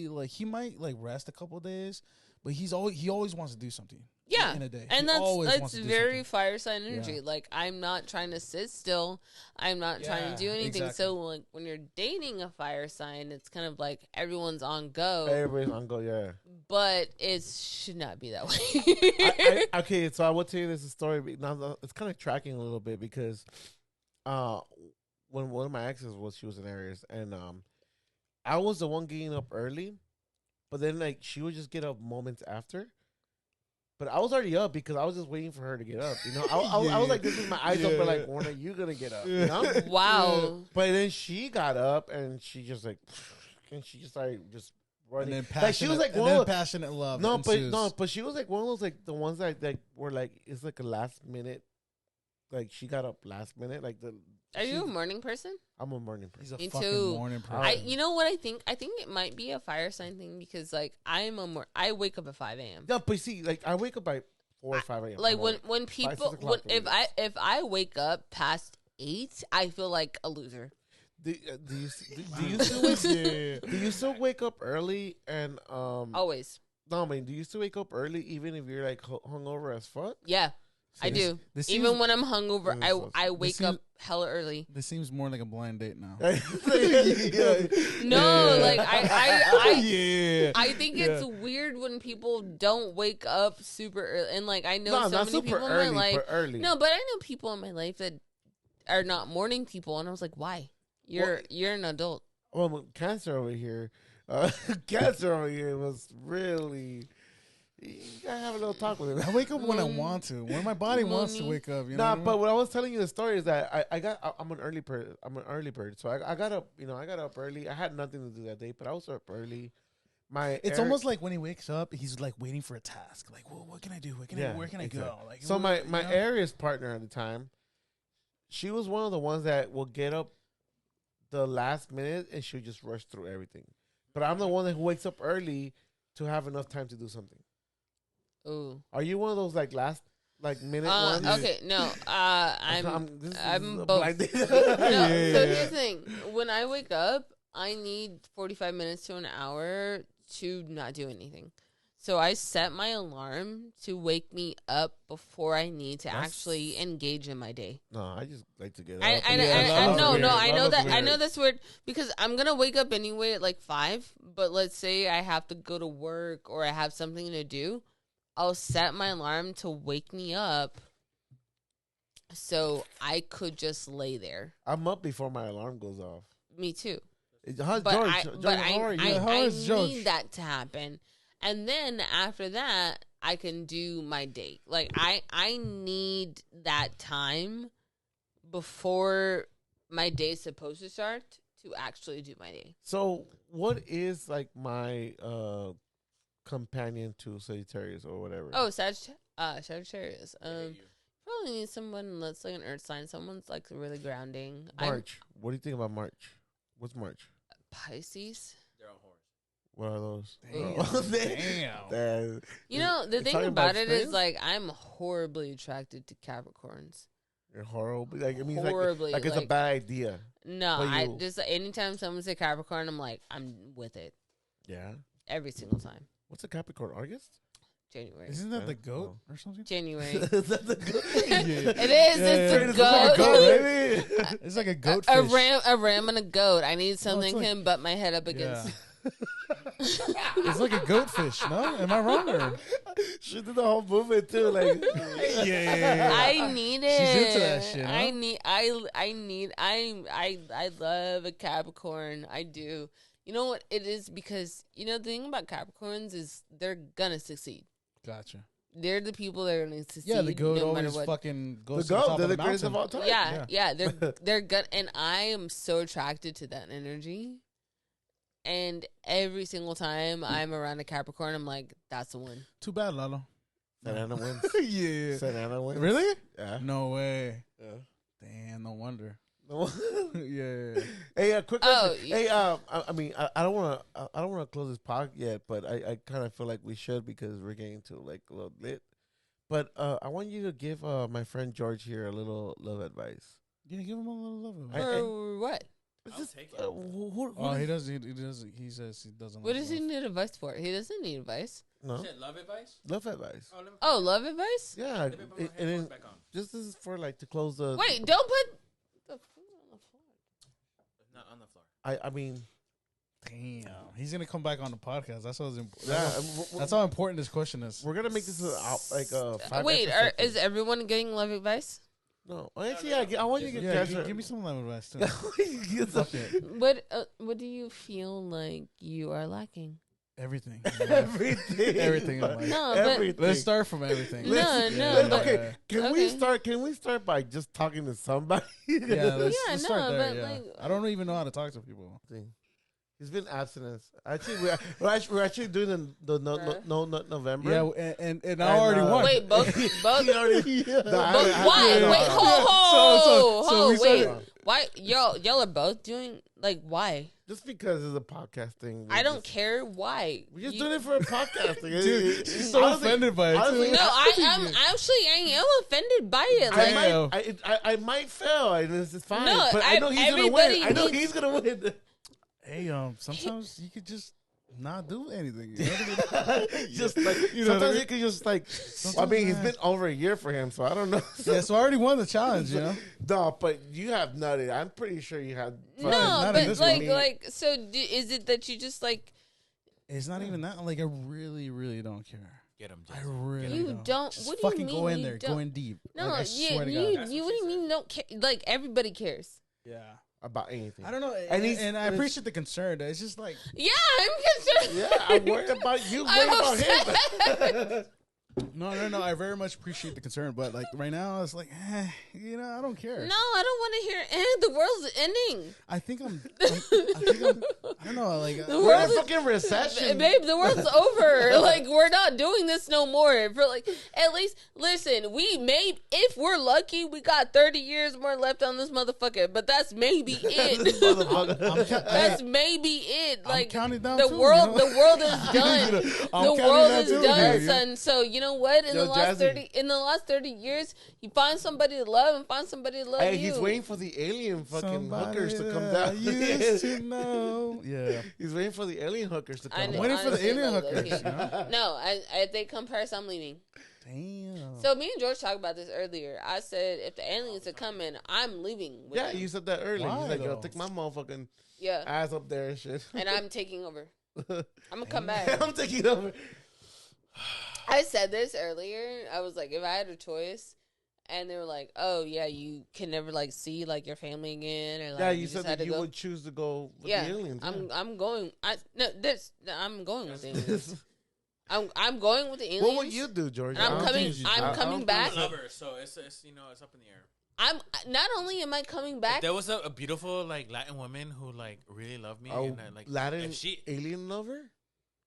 like he might like rest a couple of days, but he always wants to do something. Yeah, in a day, and He always that's wants to do very something. fire sign energy. Yeah. Like I'm not trying to sit still. I'm not trying to do Yeah, anything. exactly. So like when you're dating a fire sign, it's kind of like everyone's on go, Everybody's on go. Yeah. but it should not be that way. Okay, so I will tell you this story. But now it's kind of tracking a little bit because, when one of my exes she was in Aries, and I was the one getting up early, but then like she would just get up moments after. But I was already up because I was just waiting for her to get up. You know, I was like, this is my eyes open. Yeah. Like, when are you gonna get up? You know. Wow. But then she got up and she just like, and she just started just And running. then Like passionate, she was like and one then of those, passionate love. no, ensues. but she was like one of those like the ones that like were like it's like a last minute, like she got up last minute. Like Are you a she's- morning person? I'm a morning He's person. a Me fucking too. morning person. You know what I think? I think it might be a fire sign thing because like I wake up at 5 a.m. No, but see, like I wake up by 4 or 5 a.m. Like I'm when awake. 5, 6 people o'clock when already. if I wake up past 8, I feel like a loser. do you still wake, do you still wake up early and Always. no, I mean, do you still wake up early even if you're like hungover as fuck? Yeah, I this- do. this Even seems- when I'm hungover, This is- I wake seems- up hella early. This seems more like a blind date now. No, Yeah. like Yeah. I think it's weird when people don't wake up super early. And like I know No, so not many super people in early, my life. but early. No, but I know people in my life that are not morning people, and I was like, why? You're an adult. Well, Cancer over here, Cancer over here was really. You gotta have a little talk with him. I wake up when I want to. When my body wants to Money. wake up. You know Nah, what I mean? but what I was telling you the story is that I'm an early bird. I'm an early bird, so I got up. You know, I got up early. I had nothing to do that day, but I was up early. It's almost like when he wakes up, he's like waiting for a task. Like, well, what can I do? Where can Yeah, I go? exactly. Like, So what- my you know? Aries partner at the time, she was one of the ones that will get up the last minute and she'll just rush through everything. But I'm the one who wakes up early to have enough time to do something. Ooh. Are you one of those like last minute ones? Okay, no. This is I'm a both. blind date. No, Yeah, so yeah, here's yeah. the thing. When I wake up, I need 45 minutes to an hour to not do anything. So I set my alarm to wake me up before I need to That's- actually engage in my day. No, I just like to get up. I Lala's no, weird. no, I know Lala's that. I weird. know that's weird because I'm gonna wake up anyway at like 5. But let's say I have to go to work or I have something to do, I'll set my alarm to wake me up, so I could just lay there. I'm up before my alarm goes off. Me too. How's But George? I, George, but how are you? I, How I is George? need that to happen, and then after that, I can do my date. Like I need that time before my day's supposed to start to actually do my day. So, what is like my companion to Sagittarius or whatever? Oh, Sagittarius. Probably need someone that's like an earth sign. Someone's like really grounding. March. What do you think about March? What's March? Pisces. They're on horse. What are those? Damn. Damn. You know, the thing talking about about it is strength? like I'm horribly attracted to Capricorns. You're horrible. Like, I mean, Horribly, like it's a like- bad idea. No, But I you- just anytime someone say Capricorn, I'm like, I'm with it Yeah. every single time. What's a Capricorn? August? January. Isn't that the Yeah. goat or something? January. Is that the good? It is. It's yeah. a It's like a goat. goat, Maybe. It's like a A goatfish. ram and a goat. I need something like- can butt my head up Yeah. against. It's like a goatfish, no? Am I wrong? Or? She did the whole movement too. Like, Yeah. I need it. She's into that shit, huh? I love a Capricorn. I do. You know what it is? Because you know the thing about Capricorns is they're gonna succeed. Gotcha. They're the people that are gonna succeed. Yeah, the goat no matter always what. fucking the goes to the goat, top they're of the the greatest mountain. of all time. Yeah, they're good, and I am so attracted to that energy. And every single time I'm around a Capricorn, I'm like, that's the one. Too bad, Lalo. Santa wins. Yeah. Santa wins. Really? Yeah. No way. Yeah. Damn, no wonder. No. Yeah. Hey, quick Oh, question. Hey, I mean, I don't want to close this pod yet, but I kind of feel like we should because we're getting to like a little lit. But I want you to give my friend George here a little love advice. Yeah, give him a little love. I- For what? It's I'll just, take it. who Oh, is- he does. He does. He says he doesn't. What like does he love. need advice for? He doesn't need advice. No, You said love advice? love advice. Oh, let me Oh, love advice? Yeah, let me put my and headphones then back on. just this is for like to close the. Wait, don't put the food on the floor. It's not on the floor. I mean, Damn, he's gonna come back on the podcast. That's what's important. yeah, That's how important this question is. we're gonna make this like a 5 Wait, episode is thing. everyone getting love advice? No, actually, yeah, I want you to get Yeah, Jasper. give me some love advice too. Get some- Okay, What do you feel like you are lacking? everything. everything, Everything in life. No, but- everything. Let's start from everything. No, Let's- no, let's- but- okay, can we Okay. start? Can we start by just talking to somebody? Yeah, let's, Yeah, let's no, start there. but, Yeah. like- I don't even know how to talk to people. He's been abstinent. Actually, we're actually doing the no November. Yeah, and I already won. Wait, both. He already. But why? Yeah. Wait, ho, So we wait. started- Why y'all are both doing like why? Just because it's a podcast thing. I don't care why. We're just You- doing it for a podcast thing. Dude, she's so Honestly- offended by it honestly, too. No, I am offended by it. I Like, I might fail, and this is fine. No, but I know he's gonna win. everybody I know needs- he's gonna win. Hey, sometimes you could just not do anything. You know? Just like You know what I sometimes mean? you could just like. I mean, it's been over a year for him, so I don't know. Yeah, so I already won the challenge. You know. No, but you have nutted. I'm pretty sure you have. no, not in but this like, one. so is it that you just like It's not even that. Like, I really, really don't care. Get him, I Jazzy. really you don't? Just What do you fucking mean? go in you there, don't? go in deep. No, Like, I yeah, swear to you. God. That's You. what What do she you mean? Don't care? Like everybody cares. Yeah. about anything. I don't know, And he's- and I appreciate the concern. It's just like, Yeah, I'm concerned. Yeah, I'm worried about you. I'm Worried about him. no. I very much appreciate the concern, but like right now, it's like, I don't care. No, I don't want to hear. The world's ending. I think I don't know, like, The We're in world a fucking recession. Babe, the world's over. Like, we're not doing this no more. For like, at least, listen, if we're lucky, we got 30 years more left on this motherfucker. But that's maybe it. That's maybe it. Like, counting down the too, world, you know? the world is done. I'm The counting world down is too, done, dude. son. So you know what? In Yo, the last Jazzy. 30 years, you find somebody to love and find somebody to love Hey, you. he's waiting for the alien fucking Somebody hookers to come that I down. used to know. Yeah. He's waiting for the alien hookers to I come know, down. waiting for the honestly, alien love hookers, those you know? No, if they come first, I'm leaving. Damn. So me and George talked about this earlier. I said if the aliens are coming, I'm leaving. With Yeah, them. you said that earlier. Why, He's like, yo, though? take my motherfucking Yeah, ass up there and shit. and I'm taking over. I'm gonna come back. I'm taking over. I said this earlier. I was like, if I had a choice, and they were like, "Oh yeah, you can never like see like your family again," or like, Yeah, you just said had that to you go. would choose to go with Yeah, the aliens. I'm going. I'm going with the aliens. I'm going with the aliens. What would you do, George? And I'm I don't coming- think- I'm I coming don't back. I'm a lover, so it's up in the air. I'm not only am I coming If back. there was a beautiful like Latin woman who like really loved me, Oh, and I, like Latin if she alien lover?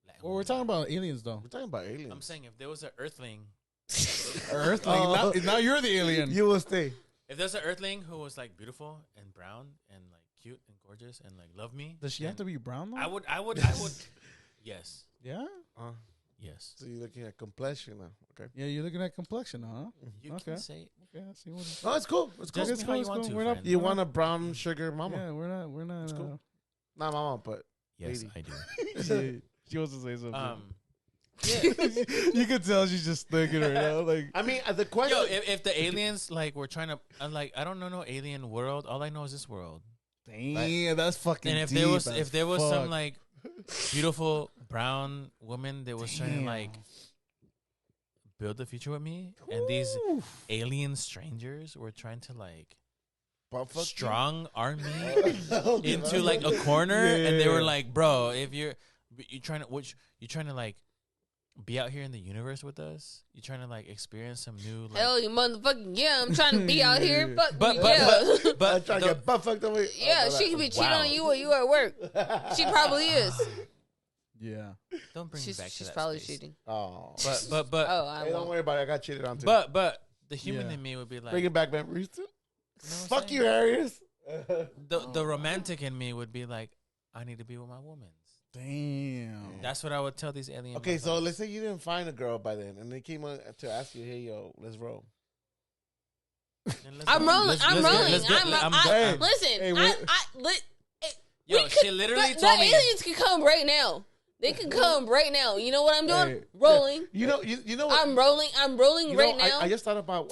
Latin Well, we're woman. talking about aliens, though. We're talking about aliens. I'm saying if there was an Earthling, Earthling. Oh. Now you're the alien. You will stay. if there's an Earthling who was like beautiful and brown and like cute and gorgeous and like love me, Does she have to be brown, though? I would. Yes, Yeah? yes. So you're looking at complexion now. Okay. Yeah, you're looking at complexion, huh? You Okay. can say Okay, I see what it is. No, it's cool. It's cool. just me how you want to. We're not- friend. You want a brown sugar mama? Yeah, we're not. It's cool. Not mama, but Yes, lady. I do. She wants to say something. Yeah. You can tell she's just thinking right now. Like, I mean, the question. Yo, if the aliens like were trying to, I don't know no alien world. All I know is this world. damn, that's fucking. And if deep there was as some fuck. like beautiful brown woman that was trying to like build the future with me, and these Oof. alien strangers were trying to like butt fuck you? strong arm me Okay. into like a corner, Yeah, and they were yeah. like, "Bro, if you're trying to you trying to like be out here in the universe with us, you trying to like experience some new like." Hell, you motherfucking yeah! I'm trying to be out here, fuck But me, but yeah. I'm but trying to the- get butt fucked away. Yeah, she could be cheating Wow. on you while you at work. She probably is. Yeah. don't bring me back to She's that probably space. cheating. Oh. But Oh, I Hey, don't won't. worry about it. I got cheated on too. but the human Yeah. in me would be like, Bringing back memories too. you know what I'm Fuck saying? you, Arius. The romantic in me would be like, I need to be with my woman. Damn. That's what I would tell these alien. Okay, so motherfuckers. let's say you didn't find a girl by then, and they came on to ask you, "Hey, yo, let's roll." Then let's I'm go. rolling. Let's- I'm let's go- rolling. let's go- I'm, Hey, listen, hey, I, what- Yo, we she literally the told me. aliens can come right now. They can come right now. You know what I'm doing? Hey, Rolling. You know what? I'm rolling. I'm rolling You right know, now. I just thought about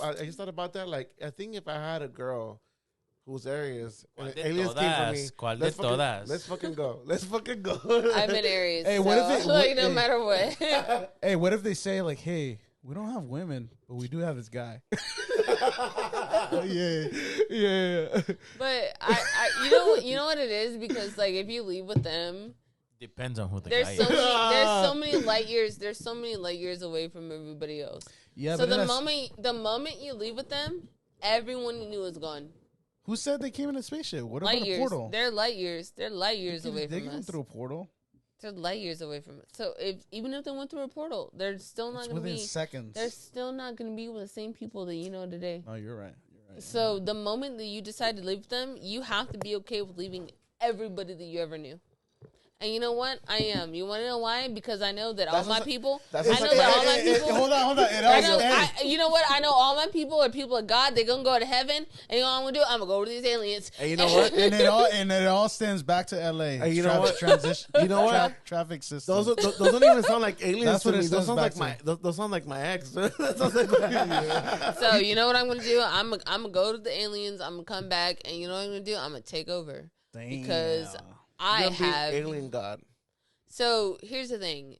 that. Like, I think if I had a girl who's Aries and ¿Cuál de aliens came for me, todas? ¿Cuál let's de fucking, todas? let's fucking go. Let's fucking go. I'm in Aries. Hey, so, what if it- like what- no hey. matter what? Hey, what if they say like, "Hey, we don't have women, but we do have this guy." yeah. But you know what it is, because like if you leave with them, Depends on who the there's guy so is. many, there's so many light years. There's so many light years away from everybody else. Yeah, So but the that's- moment you leave with them, everyone you knew is gone. who said they came in a spaceship? What Light about a years. portal? They're light years. They're light years They away can from come us. through a portal. They're light years away from us. So even if they went through a portal, they're still not It's going to within be. seconds. They're still not going to be with the same people that you know today. No, you're right. You're right. So the moment that you decide to leave with them, you have to be okay with leaving everybody that you ever knew. And you know what? I am. You want to know why? Because I know that all That's my what's- people. I that's know what's- that all my hey, people. hold on. It I also, know. hey, You know what? I know all my people are people of God. They're gonna go to heaven, and you know what I'm gonna do? I'm gonna go to these aliens. And you know what? and it all stems back to L.A. Hey, you know what? Transition. You know what? Traffic system. Those don't even sound like aliens That's to what me. it Those sounds sound like back my those sound like my ex. That sounds like my So you know what I'm gonna do? I'm gonna go to the aliens. I'm gonna come back, and you know what I'm gonna do? I'm gonna take over because I You're gonna be have. alien god. So here's the thing.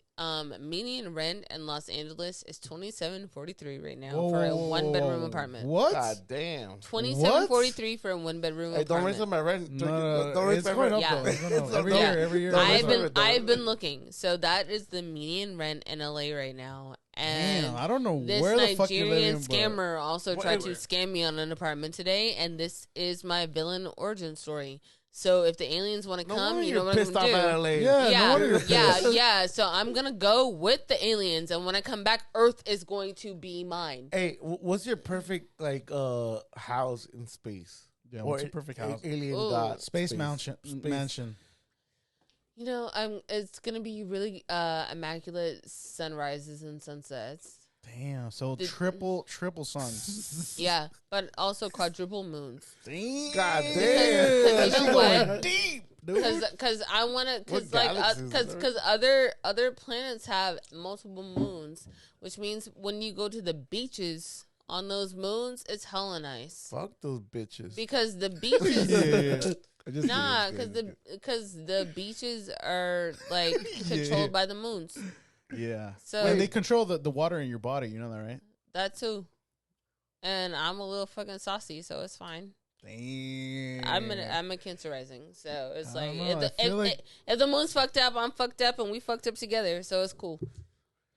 Median rent in Los Angeles is $27.43 right now Whoa, for a whoa, whoa, 1-bedroom whoa. apartment. What? God damn. $27.43 for a 1-bedroom Hey, don't apartment. raise up my rent. No, Don't raise it's my going rent. up Yeah. though. It's going up. So Every don't- year, every year. don't it's raise I've my going been up. rent. I've been looking. So that is the median rent in LA right now. And Damn, I don't know this where the fuck you're Nigerian living, but scammer also tried to Whatever. scam me on an apartment today, and this is my villain origin story. So if the aliens want to No come, wonder you know you're what I'm pissed off gonna do. at LA. Yeah, no Yeah, wonder you're yeah, pissed. yeah. So I'm gonna go with the aliens, and when I come back, Earth is going to be mine. Hey, what's your perfect house in space? Yeah, what's your perfect house? Alien Ooh. god. Space mansion. Mansion. You know, it's gonna be really immaculate sunrises and sunsets. Damn. So The- triple suns. Yeah, but also quadruple moons. Damn. God Because damn. you know She what? going deep, dude. Because I want to, What because like, galaxies, because other planets have multiple moons, which means when you go to the beaches on those moons, it's hella nice. Fuck those bitches. Because the beaches, Yeah. I'm just nah, kidding, because the beaches are like controlled by the moons. Yeah. So Wait, they control the water in your body. You know that, right? that too. And I'm a little fucking saucy, so it's fine. Damn. I'm a Cancer rising, so it's I like don't know, I feel like- if the moon's fucked up, I'm fucked up, and we fucked up together, so it's cool.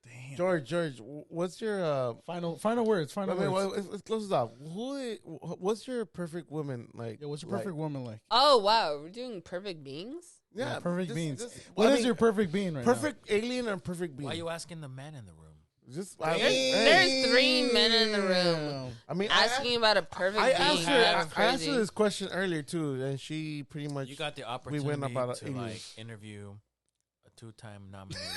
Damn. George, what's your Final words. Final I mean, words. let's close it off. What's your perfect woman like? Yeah, what's your perfect woman like? Oh wow, we're doing perfect beings. Yeah, perfect beings. Well, What is your perfect being right perfect alien or perfect being? Why are you asking the man in the room? Just There's 3 men in the room. I mean, Asking about a perfect I being. asked That's her. I asked crazy. her this question earlier too, and she pretty much. You got the opportunity about to aliens. like interview a 2-time nominated,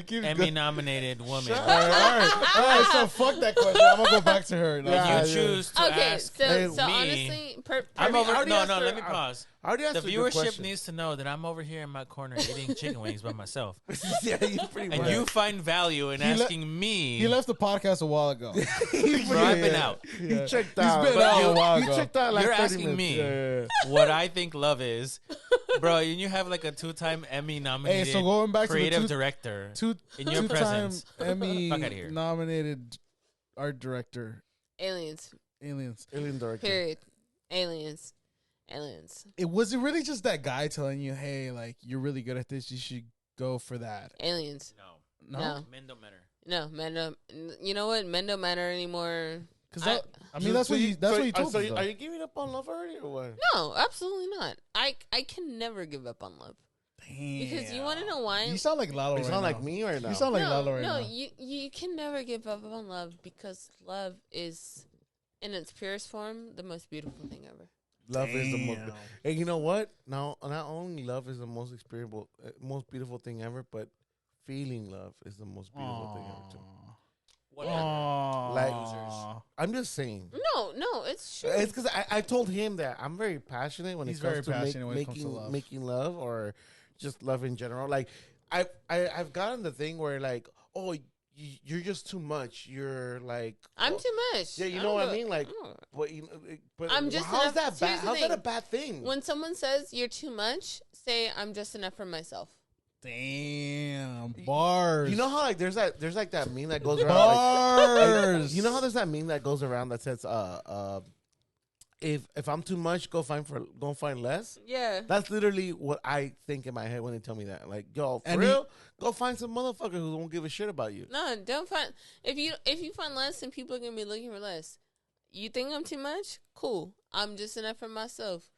keep Emmy nominated woman. All right. So fuck that question. I'm gonna go back to her. Yeah. You choose to Okay, ask so me. honestly, I'm I over. already No, asked no. her- Let me pause. I already asked The her a good viewership question. needs to know that I'm over here in my corner eating chicken wings by myself, Yeah, you pretty much. and you find value in He le- asking me. He left the podcast a while ago. Bro, I've been out. He checked He's out. been But out you- a while He ago. checked out. Like You're 30 asking minutes. me what I think love is, bro. And you have like a 2-time Emmy nominated Hey, so going back to the creative director in your two-time presence. Emmy Fuck outta here. nominated art director. aliens. Aliens. Alien director. Period. Aliens. Was it really just that guy telling you, "Hey, like you're really good at this. You should go for that." Aliens. No, No. men don't matter. No, men don't. You know what? Men don't matter anymore. Because that's what he told so us. though. are you giving up on love already or what? No, absolutely not. I can never give up on love. Because you want to know why? You sound like Lalo. You right sound now. like me right now. You sound like no, Lalo right no, now. you can never give up on love because love is, in its purest form, the most beautiful thing ever. Love is the most. Damn. And you know what? Now, not only love is the most experience, most beautiful thing ever, but feeling love is the most beautiful thing ever too. Whatever. Like, I'm just saying. No, it's true. It's because I told him that I'm very passionate when He's it comes very to passionate when it comes to love. making love or just love in general. Like I've gotten the thing where like, oh, you're just too much. You're like I'm too much. Yeah, you I know don't what I go- mean. Like, I don't- but but I'm just how's enough- that bad? here's the How's that a thing. bad thing? When someone says you're too much, say I'm just enough for myself. Damn bars. You know how like there's like that meme that goes around. Like, bars. you know how there's that meme that goes around that says if I'm too much, go find less. Yeah. That's literally what I think in my head when they tell me that. Like, yo, for And real, go find some motherfucker who don't give a shit about you. No, don't find. If you find less, then people are gonna be looking for less. You think I'm too much? Cool. I'm just enough for myself.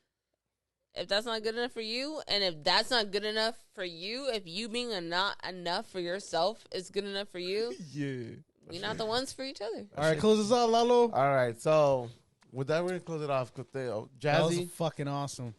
If that's not good enough for you, and if that's not good enough for you, if you being not enough for yourself is good enough for you, Yeah. you're not the ones for each other. All right, close this out, Lalo. All right, so with that, we're gonna close it off. That was Jazzy, fucking awesome.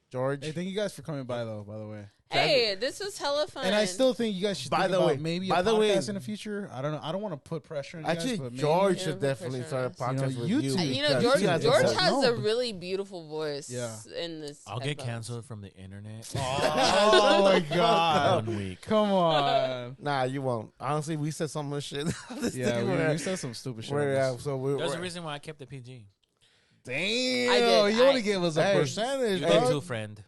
George. Hey, thank you guys for coming by, though. By the way, Hey, this was hella fun. and I still think you guys should By think the about way- maybe by a the way- podcast in the future. I don't know. I don't want to put pressure on you Actually, guys, but maybe. George Yeah, should for definitely sure. start a podcast You know, with you you. two- You know, because George he has George a- has No, a but- really beautiful voice. Yeah. In this, I'll get headphones. canceled from the internet. Oh my god! 1 week. Come on. Nah, you won't. Honestly, we said so much shit. This Yeah, thing where- we said some stupid shit. where, on this. so we're, There's a reason why I kept the PG. Damn, I did. you only I- gave us a Hey, percentage. You Hey. did too, friend.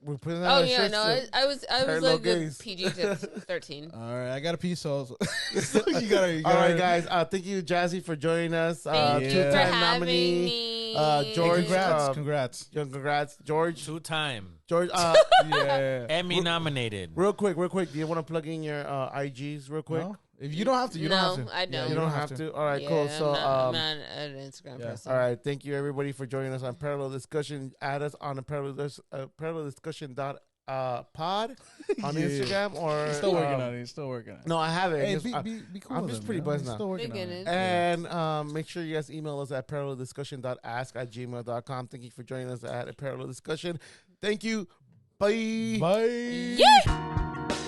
we're putting that Oh on yeah, shirts no, too. I was Parallel like a gaze. PG to 13. All right, I got a piece. So you gotta. All right, guys. Thank you, Jazzy, for joining us. Thank you for Two-time having nominee. me. Hey, George, congrats, congrats. Congrats, George. 2-time George. Yeah. Emmy nominated. Real quick. Do you want to plug in your IGs real quick? No? If you don't have to, you don't have to. I don't. You don't have to. All right, Yeah, cool. So, I'm not an Instagram yeah. person. all right. Thank you, everybody, for joining us on Parallel Discussion. Add us on the aparalleldiscussion.pod on Yeah. Instagram or He's still working on it. He's still working on it. No, I haven't. Hey, Just, be cool. I'm with just him, pretty you know? buzzed He's now. still working on Beginning. it. And make sure you guys email us at aparalleldiscussion.ask at gmail.com. Thank you for joining us at A Parallel Discussion. Thank you. Bye. Bye. Yeah.